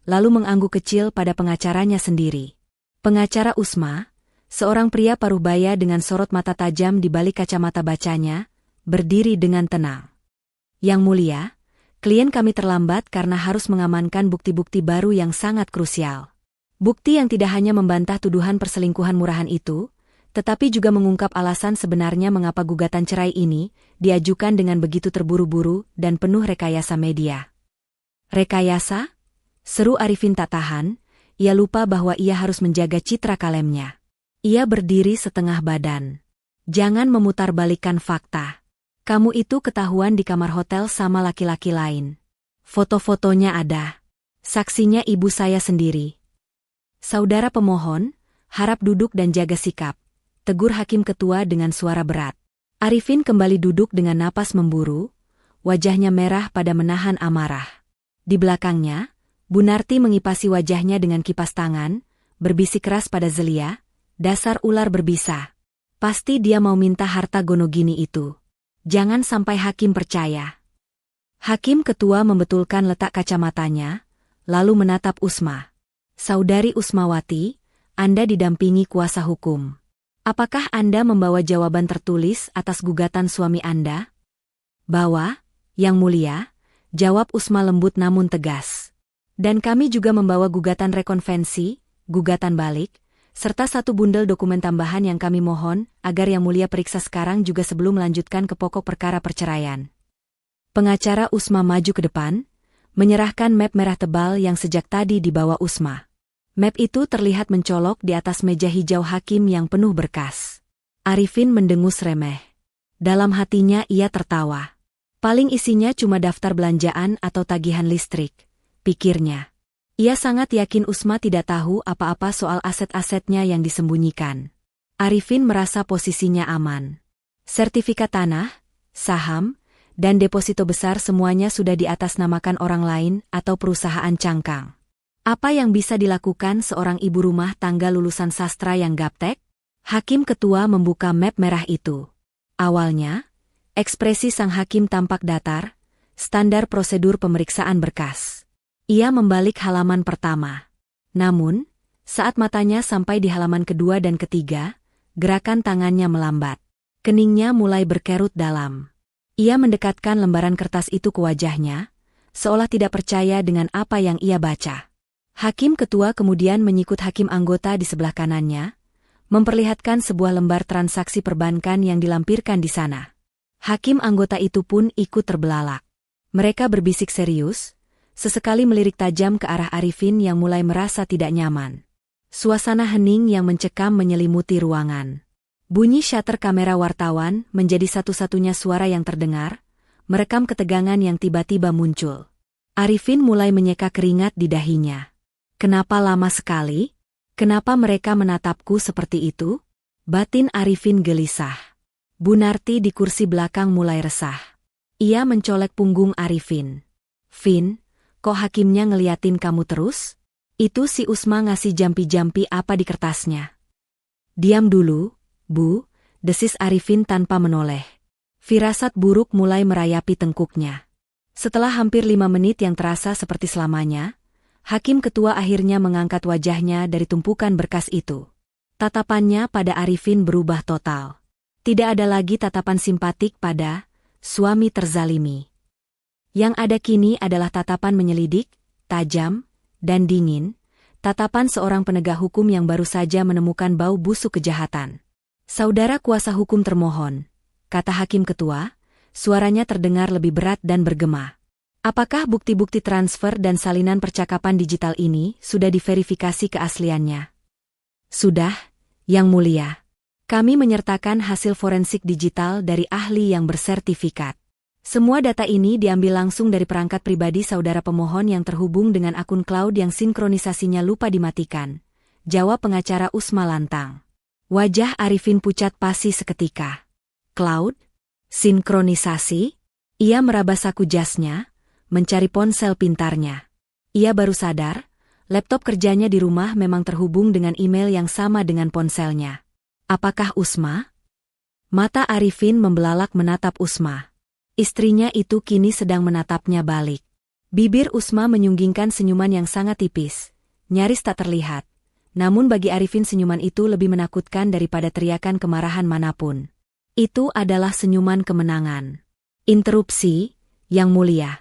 lalu mengangguk kecil pada pengacaranya sendiri. Pengacara Usma, seorang pria paruh-baya dengan sorot mata tajam di balik kacamata bacanya, berdiri dengan tenang. Yang Mulia, klien kami terlambat karena harus mengamankan bukti-bukti baru yang sangat krusial. Bukti yang tidak hanya membantah tuduhan perselingkuhan murahan itu, tetapi juga mengungkap alasan sebenarnya mengapa gugatan cerai ini diajukan dengan begitu terburu-buru dan penuh rekayasa media. Rekayasa? Seru Arifin tak tahan, ia lupa bahwa ia harus menjaga citra kalemnya. Ia berdiri setengah badan. Jangan memutarbalikkan fakta. Kamu itu ketahuan di kamar hotel sama laki-laki lain. Foto-fotonya ada. Saksinya ibu saya sendiri. Saudara pemohon, harap duduk dan jaga sikap, tegur hakim ketua dengan suara berat. Arifin kembali duduk dengan napas memburu, wajahnya merah pada menahan amarah. Di belakangnya, Bu Narti mengipasi wajahnya dengan kipas tangan, berbisik keras pada Zelia, dasar ular berbisa. Pasti dia mau minta harta Gonogini itu. Jangan sampai hakim percaya. Hakim ketua membetulkan letak kacamatanya, lalu menatap Usma. Saudari Usmawati, Anda didampingi kuasa hukum. Apakah Anda membawa jawaban tertulis atas gugatan suami Anda? Bawa, Yang Mulia, jawab Usma lembut namun tegas. Dan kami juga membawa gugatan rekonvensi, gugatan balik, serta satu bundel dokumen tambahan yang kami mohon agar Yang Mulia periksa sekarang juga sebelum melanjutkan ke pokok perkara perceraian. Pengacara Usma maju ke depan, menyerahkan map merah tebal yang sejak tadi dibawa Usma. Map itu terlihat mencolok di atas meja hijau hakim yang penuh berkas. Arifin mendengus remeh. Dalam hatinya ia tertawa. Paling isinya cuma daftar belanjaan atau tagihan listrik, pikirnya. Ia sangat yakin Usma tidak tahu apa-apa soal aset-asetnya yang disembunyikan. Arifin merasa posisinya aman. Sertifikat tanah, saham, dan deposito besar semuanya sudah diatasnamakan orang lain atau perusahaan cangkang. Apa yang bisa dilakukan seorang ibu rumah tangga lulusan sastra yang gaptek? Hakim ketua membuka map merah itu. Awalnya, ekspresi sang hakim tampak datar, standar prosedur pemeriksaan berkas. Ia membalik halaman pertama. Namun, saat matanya sampai di halaman kedua dan ketiga, gerakan tangannya melambat. Keningnya mulai berkerut dalam. Ia mendekatkan lembaran kertas itu ke wajahnya, seolah tidak percaya dengan apa yang ia baca. Hakim ketua kemudian menyikut hakim anggota di sebelah kanannya, memperlihatkan sebuah lembar transaksi perbankan yang dilampirkan di sana. Hakim anggota itu pun ikut terbelalak. Mereka berbisik serius, sesekali melirik tajam ke arah Arifin yang mulai merasa tidak nyaman. Suasana hening yang mencekam menyelimuti ruangan. Bunyi shutter kamera wartawan menjadi satu-satunya suara yang terdengar, merekam ketegangan yang tiba-tiba muncul. Arifin mulai menyeka keringat di dahinya. Kenapa lama sekali? Kenapa mereka menatapku seperti itu? Batin Arifin gelisah. Bu Narti di kursi belakang mulai resah. Ia mencolek punggung Arifin. Vin, kok hakimnya ngeliatin kamu terus? Itu si Usma ngasih jampi-jampi apa di kertasnya? Diam dulu, Bu, desis Arifin tanpa menoleh. Firasat buruk mulai merayapi tengkuknya. Setelah hampir 5 menit yang terasa seperti selamanya, hakim ketua akhirnya mengangkat wajahnya dari tumpukan berkas itu. Tatapannya pada Arifin berubah total. Tidak ada lagi tatapan simpatik pada suami terzalimi. Yang ada kini adalah tatapan menyelidik, tajam, dan dingin, tatapan seorang penegak hukum yang baru saja menemukan bau busuk kejahatan. Saudara kuasa hukum termohon, kata Hakim Ketua, suaranya terdengar lebih berat dan bergema. Apakah bukti-bukti transfer dan salinan percakapan digital ini sudah diverifikasi keasliannya? Sudah, Yang Mulia. Kami menyertakan hasil forensik digital dari ahli yang bersertifikat. Semua data ini diambil langsung dari perangkat pribadi saudara pemohon yang terhubung dengan akun cloud yang sinkronisasinya lupa dimatikan. Jawab pengacara Usma lantang. Wajah Arifin pucat pasi seketika. Cloud? Sinkronisasi? Ia meraba saku jasnya, mencari ponsel pintarnya. Ia baru sadar, laptop kerjanya di rumah memang terhubung dengan email yang sama dengan ponselnya. Apakah Usma? Mata Arifin membelalak menatap Usma. Istrinya itu kini sedang menatapnya balik. Bibir Usma menyunggingkan senyuman yang sangat tipis, nyaris tak terlihat. Namun bagi Arifin senyuman itu lebih menakutkan daripada teriakan kemarahan manapun. Itu adalah senyuman kemenangan. Interupsi, Yang Mulia.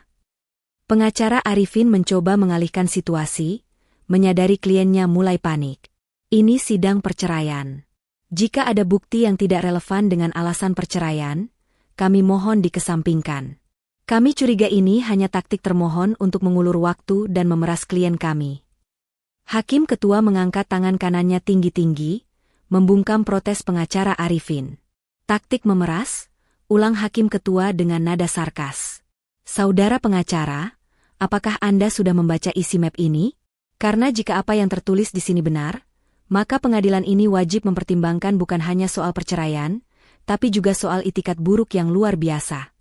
Pengacara Arifin mencoba mengalihkan situasi, menyadari kliennya mulai panik. Ini sidang perceraian. Jika ada bukti yang tidak relevan dengan alasan perceraian, kami mohon dikesampingkan. Kami curiga ini hanya taktik termohon untuk mengulur waktu dan memeras klien kami. Hakim Ketua mengangkat tangan kanannya tinggi-tinggi, membungkam protes pengacara Arifin. Taktik memeras? Ulang Hakim Ketua dengan nada sarkas. Saudara pengacara, apakah Anda sudah membaca isi map ini? Karena jika apa yang tertulis di sini benar, maka pengadilan ini wajib mempertimbangkan bukan hanya soal perceraian, tapi juga soal itikat buruk yang luar biasa.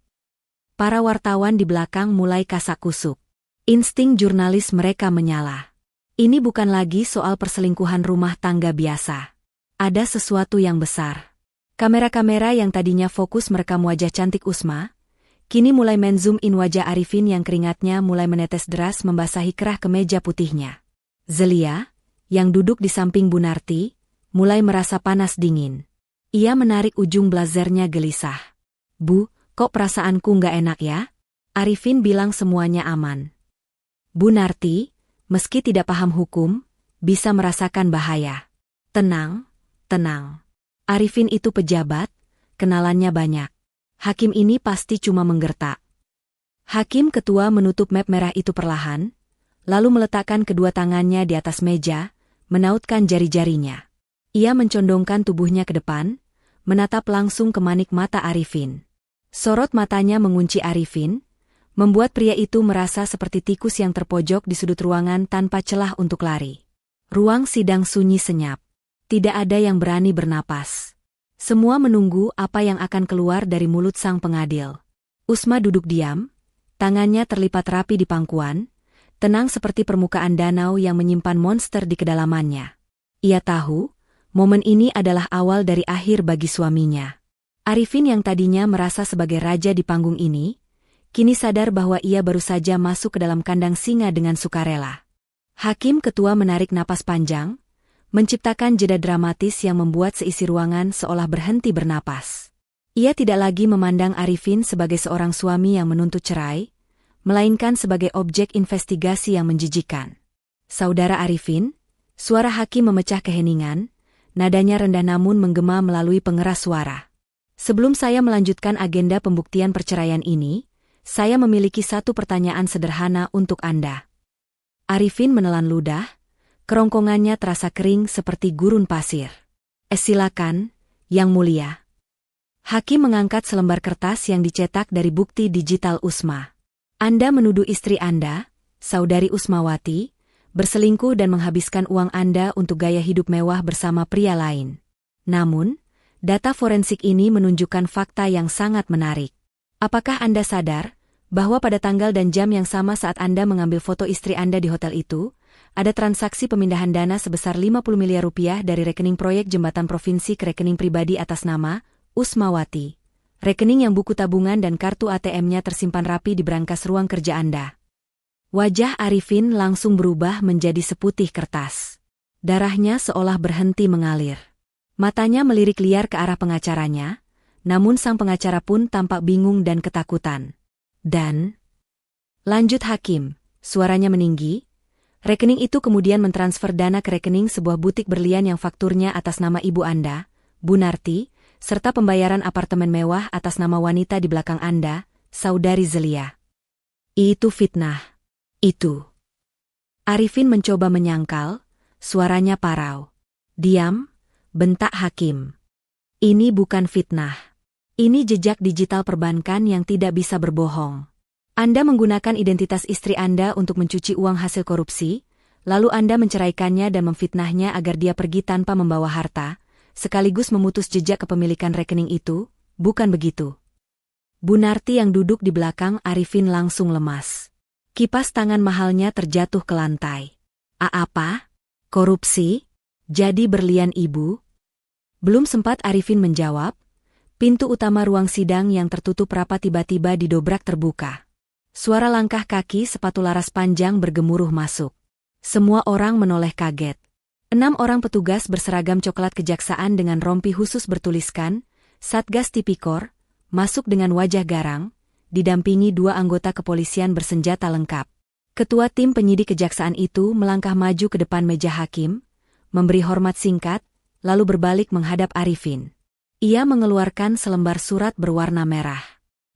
Para wartawan di belakang mulai kasak-kusuk. Insting jurnalis mereka menyala. Ini bukan lagi soal perselingkuhan rumah tangga biasa. Ada sesuatu yang besar. Kamera-kamera yang tadinya fokus merekam wajah cantik Usma, kini mulai men-zoom in wajah Arifin yang keringatnya mulai menetes deras membasahi kerah kemeja putihnya. Zelia, yang duduk di samping Bu Narti, mulai merasa panas dingin. Ia menarik ujung blazernya gelisah. Bu, kok perasaanku nggak enak ya? Arifin bilang semuanya aman. Bu Narti, meski tidak paham hukum, bisa merasakan bahaya. Tenang, tenang. Arifin itu pejabat, kenalannya banyak. Hakim ini pasti cuma menggertak. Hakim Ketua menutup map merah itu perlahan, lalu meletakkan kedua tangannya di atas meja, menautkan jari-jarinya. Ia mencondongkan tubuhnya ke depan, menatap langsung ke manik mata Arifin. Sorot matanya mengunci Arifin, membuat pria itu merasa seperti tikus yang terpojok di sudut ruangan tanpa celah untuk lari. Ruang sidang sunyi senyap. Tidak ada yang berani bernapas. Semua menunggu apa yang akan keluar dari mulut sang pengadil. Usma duduk diam, tangannya terlipat rapi di pangkuan, tenang seperti permukaan danau yang menyimpan monster di kedalamannya. Ia tahu, momen ini adalah awal dari akhir bagi suaminya. Arifin yang tadinya merasa sebagai raja di panggung ini, kini sadar bahwa ia baru saja masuk ke dalam kandang singa dengan sukarela. Hakim Ketua menarik napas panjang, menciptakan jeda dramatis yang membuat seisi ruangan seolah berhenti bernapas. Ia tidak lagi memandang Arifin sebagai seorang suami yang menuntut cerai, melainkan sebagai objek investigasi yang menjijikan. Saudara Arifin, suara hakim memecah keheningan, nadanya rendah namun menggema melalui pengeras suara. Sebelum saya melanjutkan agenda pembuktian perceraian ini, saya memiliki satu pertanyaan sederhana untuk Anda. Arifin menelan ludah, kerongkongannya terasa kering seperti gurun pasir. Silakan, Yang Mulia. Hakim mengangkat selembar kertas yang dicetak dari bukti digital Usma. Anda menuduh istri Anda, Saudari Usmawati, berselingkuh dan menghabiskan uang Anda untuk gaya hidup mewah bersama pria lain. Namun, data forensik ini menunjukkan fakta yang sangat menarik. Apakah Anda sadar bahwa pada tanggal dan jam yang sama saat Anda mengambil foto istri Anda di hotel itu, ada transaksi pemindahan dana sebesar 50 miliar rupiah dari rekening proyek jembatan provinsi ke rekening pribadi atas nama Usmawati. Rekening yang buku tabungan dan kartu ATM-nya tersimpan rapi di brankas ruang kerja Anda. Wajah Arifin langsung berubah menjadi seputih kertas. Darahnya seolah berhenti mengalir. Matanya melirik liar ke arah pengacaranya, namun sang pengacara pun tampak bingung dan ketakutan. Dan, lanjut hakim, suaranya meninggi. Rekening itu kemudian mentransfer dana ke rekening sebuah butik berlian yang fakturnya atas nama ibu Anda, Bu Narti, serta pembayaran apartemen mewah atas nama wanita di belakang Anda, Saudari Zelia. Itu fitnah. Itu. Arifin mencoba menyangkal, suaranya parau. Diam, bentak hakim. Ini bukan fitnah. Ini jejak digital perbankan yang tidak bisa berbohong. Anda menggunakan identitas istri Anda untuk mencuci uang hasil korupsi, lalu Anda menceraikannya dan memfitnahnya agar dia pergi tanpa membawa harta, sekaligus memutus jejak kepemilikan rekening itu, bukan begitu? Bu Narti yang duduk di belakang Arifin langsung lemas. Kipas tangan mahalnya terjatuh ke lantai. Apa? Korupsi? Jadi berlian ibu? Belum sempat Arifin menjawab, pintu utama ruang sidang yang tertutup rapat tiba-tiba didobrak terbuka. Suara langkah kaki sepatu laras panjang bergemuruh masuk. Semua orang menoleh kaget. 6 orang petugas berseragam coklat kejaksaan dengan rompi khusus bertuliskan, Satgas Tipikor, masuk dengan wajah garang, didampingi 2 anggota kepolisian bersenjata lengkap. Ketua tim penyidik kejaksaan itu melangkah maju ke depan meja hakim, memberi hormat singkat, lalu berbalik menghadap Arifin. Ia mengeluarkan selembar surat berwarna merah.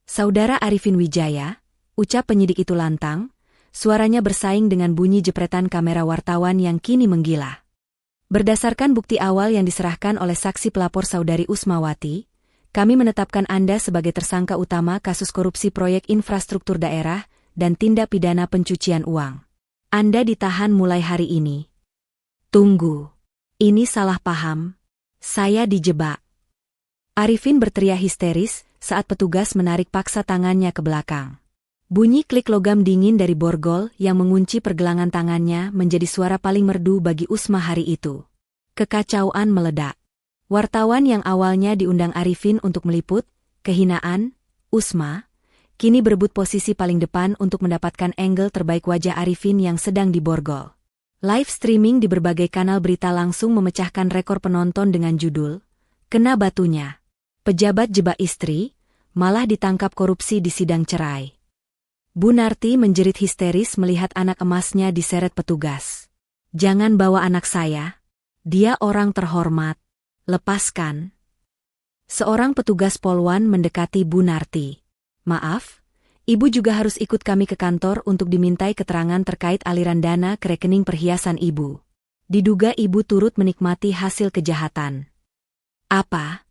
Saudara Arifin Wijaya, ucap penyidik itu lantang, suaranya bersaing dengan bunyi jepretan kamera wartawan yang kini menggila. Berdasarkan bukti awal yang diserahkan oleh saksi pelapor Saudari Usmawati, kami menetapkan Anda sebagai tersangka utama kasus korupsi proyek infrastruktur daerah dan tindak pidana pencucian uang. Anda ditahan mulai hari ini. Tunggu. Ini salah paham. Saya dijebak. Arifin berteriak histeris saat petugas menarik paksa tangannya ke belakang. Bunyi klik logam dingin dari borgol yang mengunci pergelangan tangannya menjadi suara paling merdu bagi Usma hari itu. Kekacauan meledak. Wartawan yang awalnya diundang Arifin untuk meliput kehinaan Usma, kini berebut posisi paling depan untuk mendapatkan angle terbaik wajah Arifin yang sedang diborgol. Live streaming di berbagai kanal berita langsung memecahkan rekor penonton dengan judul, Kena Batunya. Pejabat jebak istri, malah ditangkap korupsi di sidang cerai. Bu Narti menjerit histeris melihat anak emasnya diseret petugas. Jangan bawa anak saya. Dia orang terhormat. Lepaskan. Seorang petugas Polwan mendekati Bu Narti. Maaf, Ibu juga harus ikut kami ke kantor untuk dimintai keterangan terkait aliran dana ke rekening perhiasan Ibu. Diduga Ibu turut menikmati hasil kejahatan. Apa?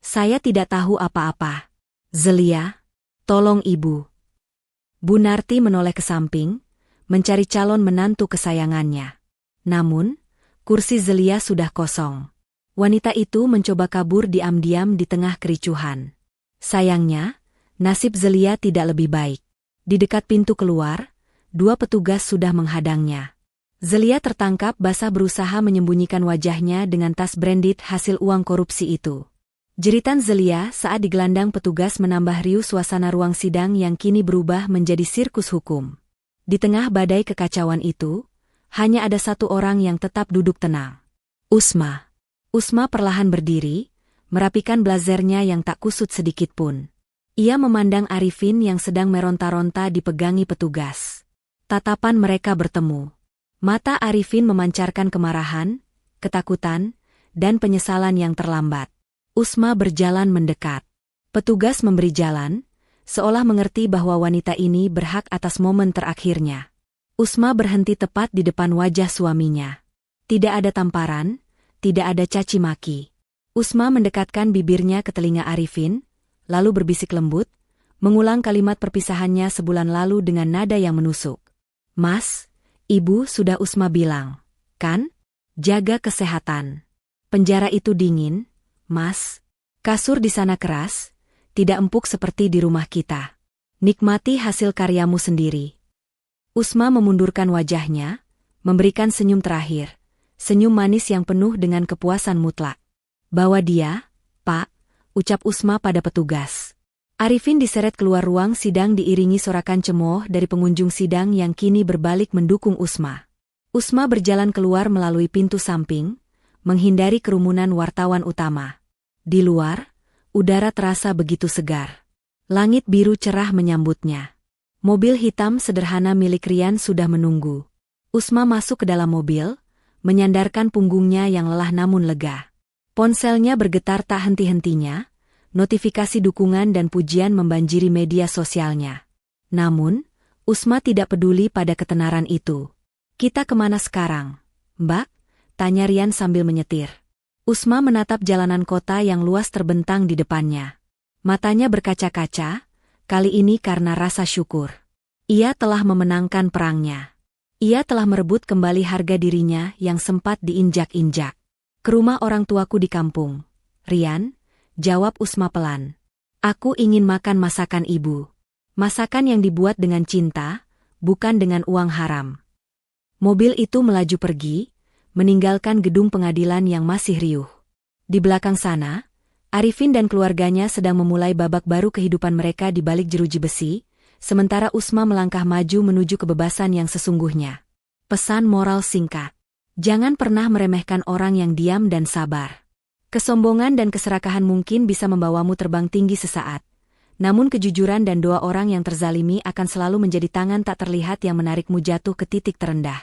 Saya tidak tahu apa-apa. Zelia, tolong Ibu. Bu Narti menoleh ke samping, mencari calon menantu kesayangannya. Namun, kursi Zelia sudah kosong. Wanita itu mencoba kabur diam-diam di tengah kericuhan. Sayangnya, nasib Zelia tidak lebih baik. Di dekat pintu keluar, 2 petugas sudah menghadangnya. Zelia tertangkap basah berusaha menyembunyikan wajahnya dengan tas branded hasil uang korupsi itu. Jeritan Zelia saat digelandang petugas menambah riuh suasana ruang sidang yang kini berubah menjadi sirkus hukum. Di tengah badai kekacauan itu, hanya ada 1 orang yang tetap duduk tenang. Usma. Usma perlahan berdiri, merapikan blazernya yang tak kusut sedikit pun. Ia memandang Arifin yang sedang meronta-ronta dipegangi petugas. Tatapan mereka bertemu. Mata Arifin memancarkan kemarahan, ketakutan, dan penyesalan yang terlambat. Usma berjalan mendekat. Petugas memberi jalan, seolah mengerti bahwa wanita ini berhak atas momen terakhirnya. Usma berhenti tepat di depan wajah suaminya. Tidak ada tamparan, tidak ada caci maki. Usma mendekatkan bibirnya ke telinga Arifin, lalu berbisik lembut, mengulang kalimat perpisahannya sebulan lalu dengan nada yang menusuk. Mas, Ibu sudah Usma bilang, kan? Jaga kesehatan. Penjara itu dingin, Mas. Kasur di sana keras, tidak empuk seperti di rumah kita. Nikmati hasil karyamu sendiri. Usma memundurkan wajahnya, memberikan senyum terakhir, senyum manis yang penuh dengan kepuasan mutlak. Bawa dia, Pak, ucap Usma pada petugas. Arifin diseret keluar ruang sidang diiringi sorakan cemooh dari pengunjung sidang yang kini berbalik mendukung Usma. Usma berjalan keluar melalui pintu samping, menghindari kerumunan wartawan utama. Di luar, udara terasa begitu segar. Langit biru cerah menyambutnya. Mobil hitam sederhana milik Rian sudah menunggu. Usma masuk ke dalam mobil, menyandarkan punggungnya yang lelah namun lega. Ponselnya bergetar tak henti-hentinya, notifikasi dukungan dan pujian membanjiri media sosialnya. Namun, Usma tidak peduli pada ketenaran itu. "Kita kemana sekarang, Mbak?" tanya Rian sambil menyetir. Usma menatap jalanan kota yang luas terbentang di depannya. Matanya berkaca-kaca, kali ini karena rasa syukur. Ia telah memenangkan perangnya. Ia telah merebut kembali harga dirinya yang sempat diinjak-injak. "Ke rumah orang tuaku di kampung, Rian," jawab Usma pelan. "Aku ingin makan masakan ibu. Masakan yang dibuat dengan cinta, bukan dengan uang haram." Mobil itu melaju pergi, meninggalkan gedung pengadilan yang masih riuh. Di belakang sana, Arifin dan keluarganya sedang memulai babak baru kehidupan mereka di balik jeruji besi, sementara Usma melangkah maju menuju kebebasan yang sesungguhnya. Pesan moral singkat. Jangan pernah meremehkan orang yang diam dan sabar. Kesombongan dan keserakahan mungkin bisa membawamu terbang tinggi sesaat. Namun kejujuran dan doa orang yang terzalimi akan selalu menjadi tangan tak terlihat yang menarikmu jatuh ke titik terendah.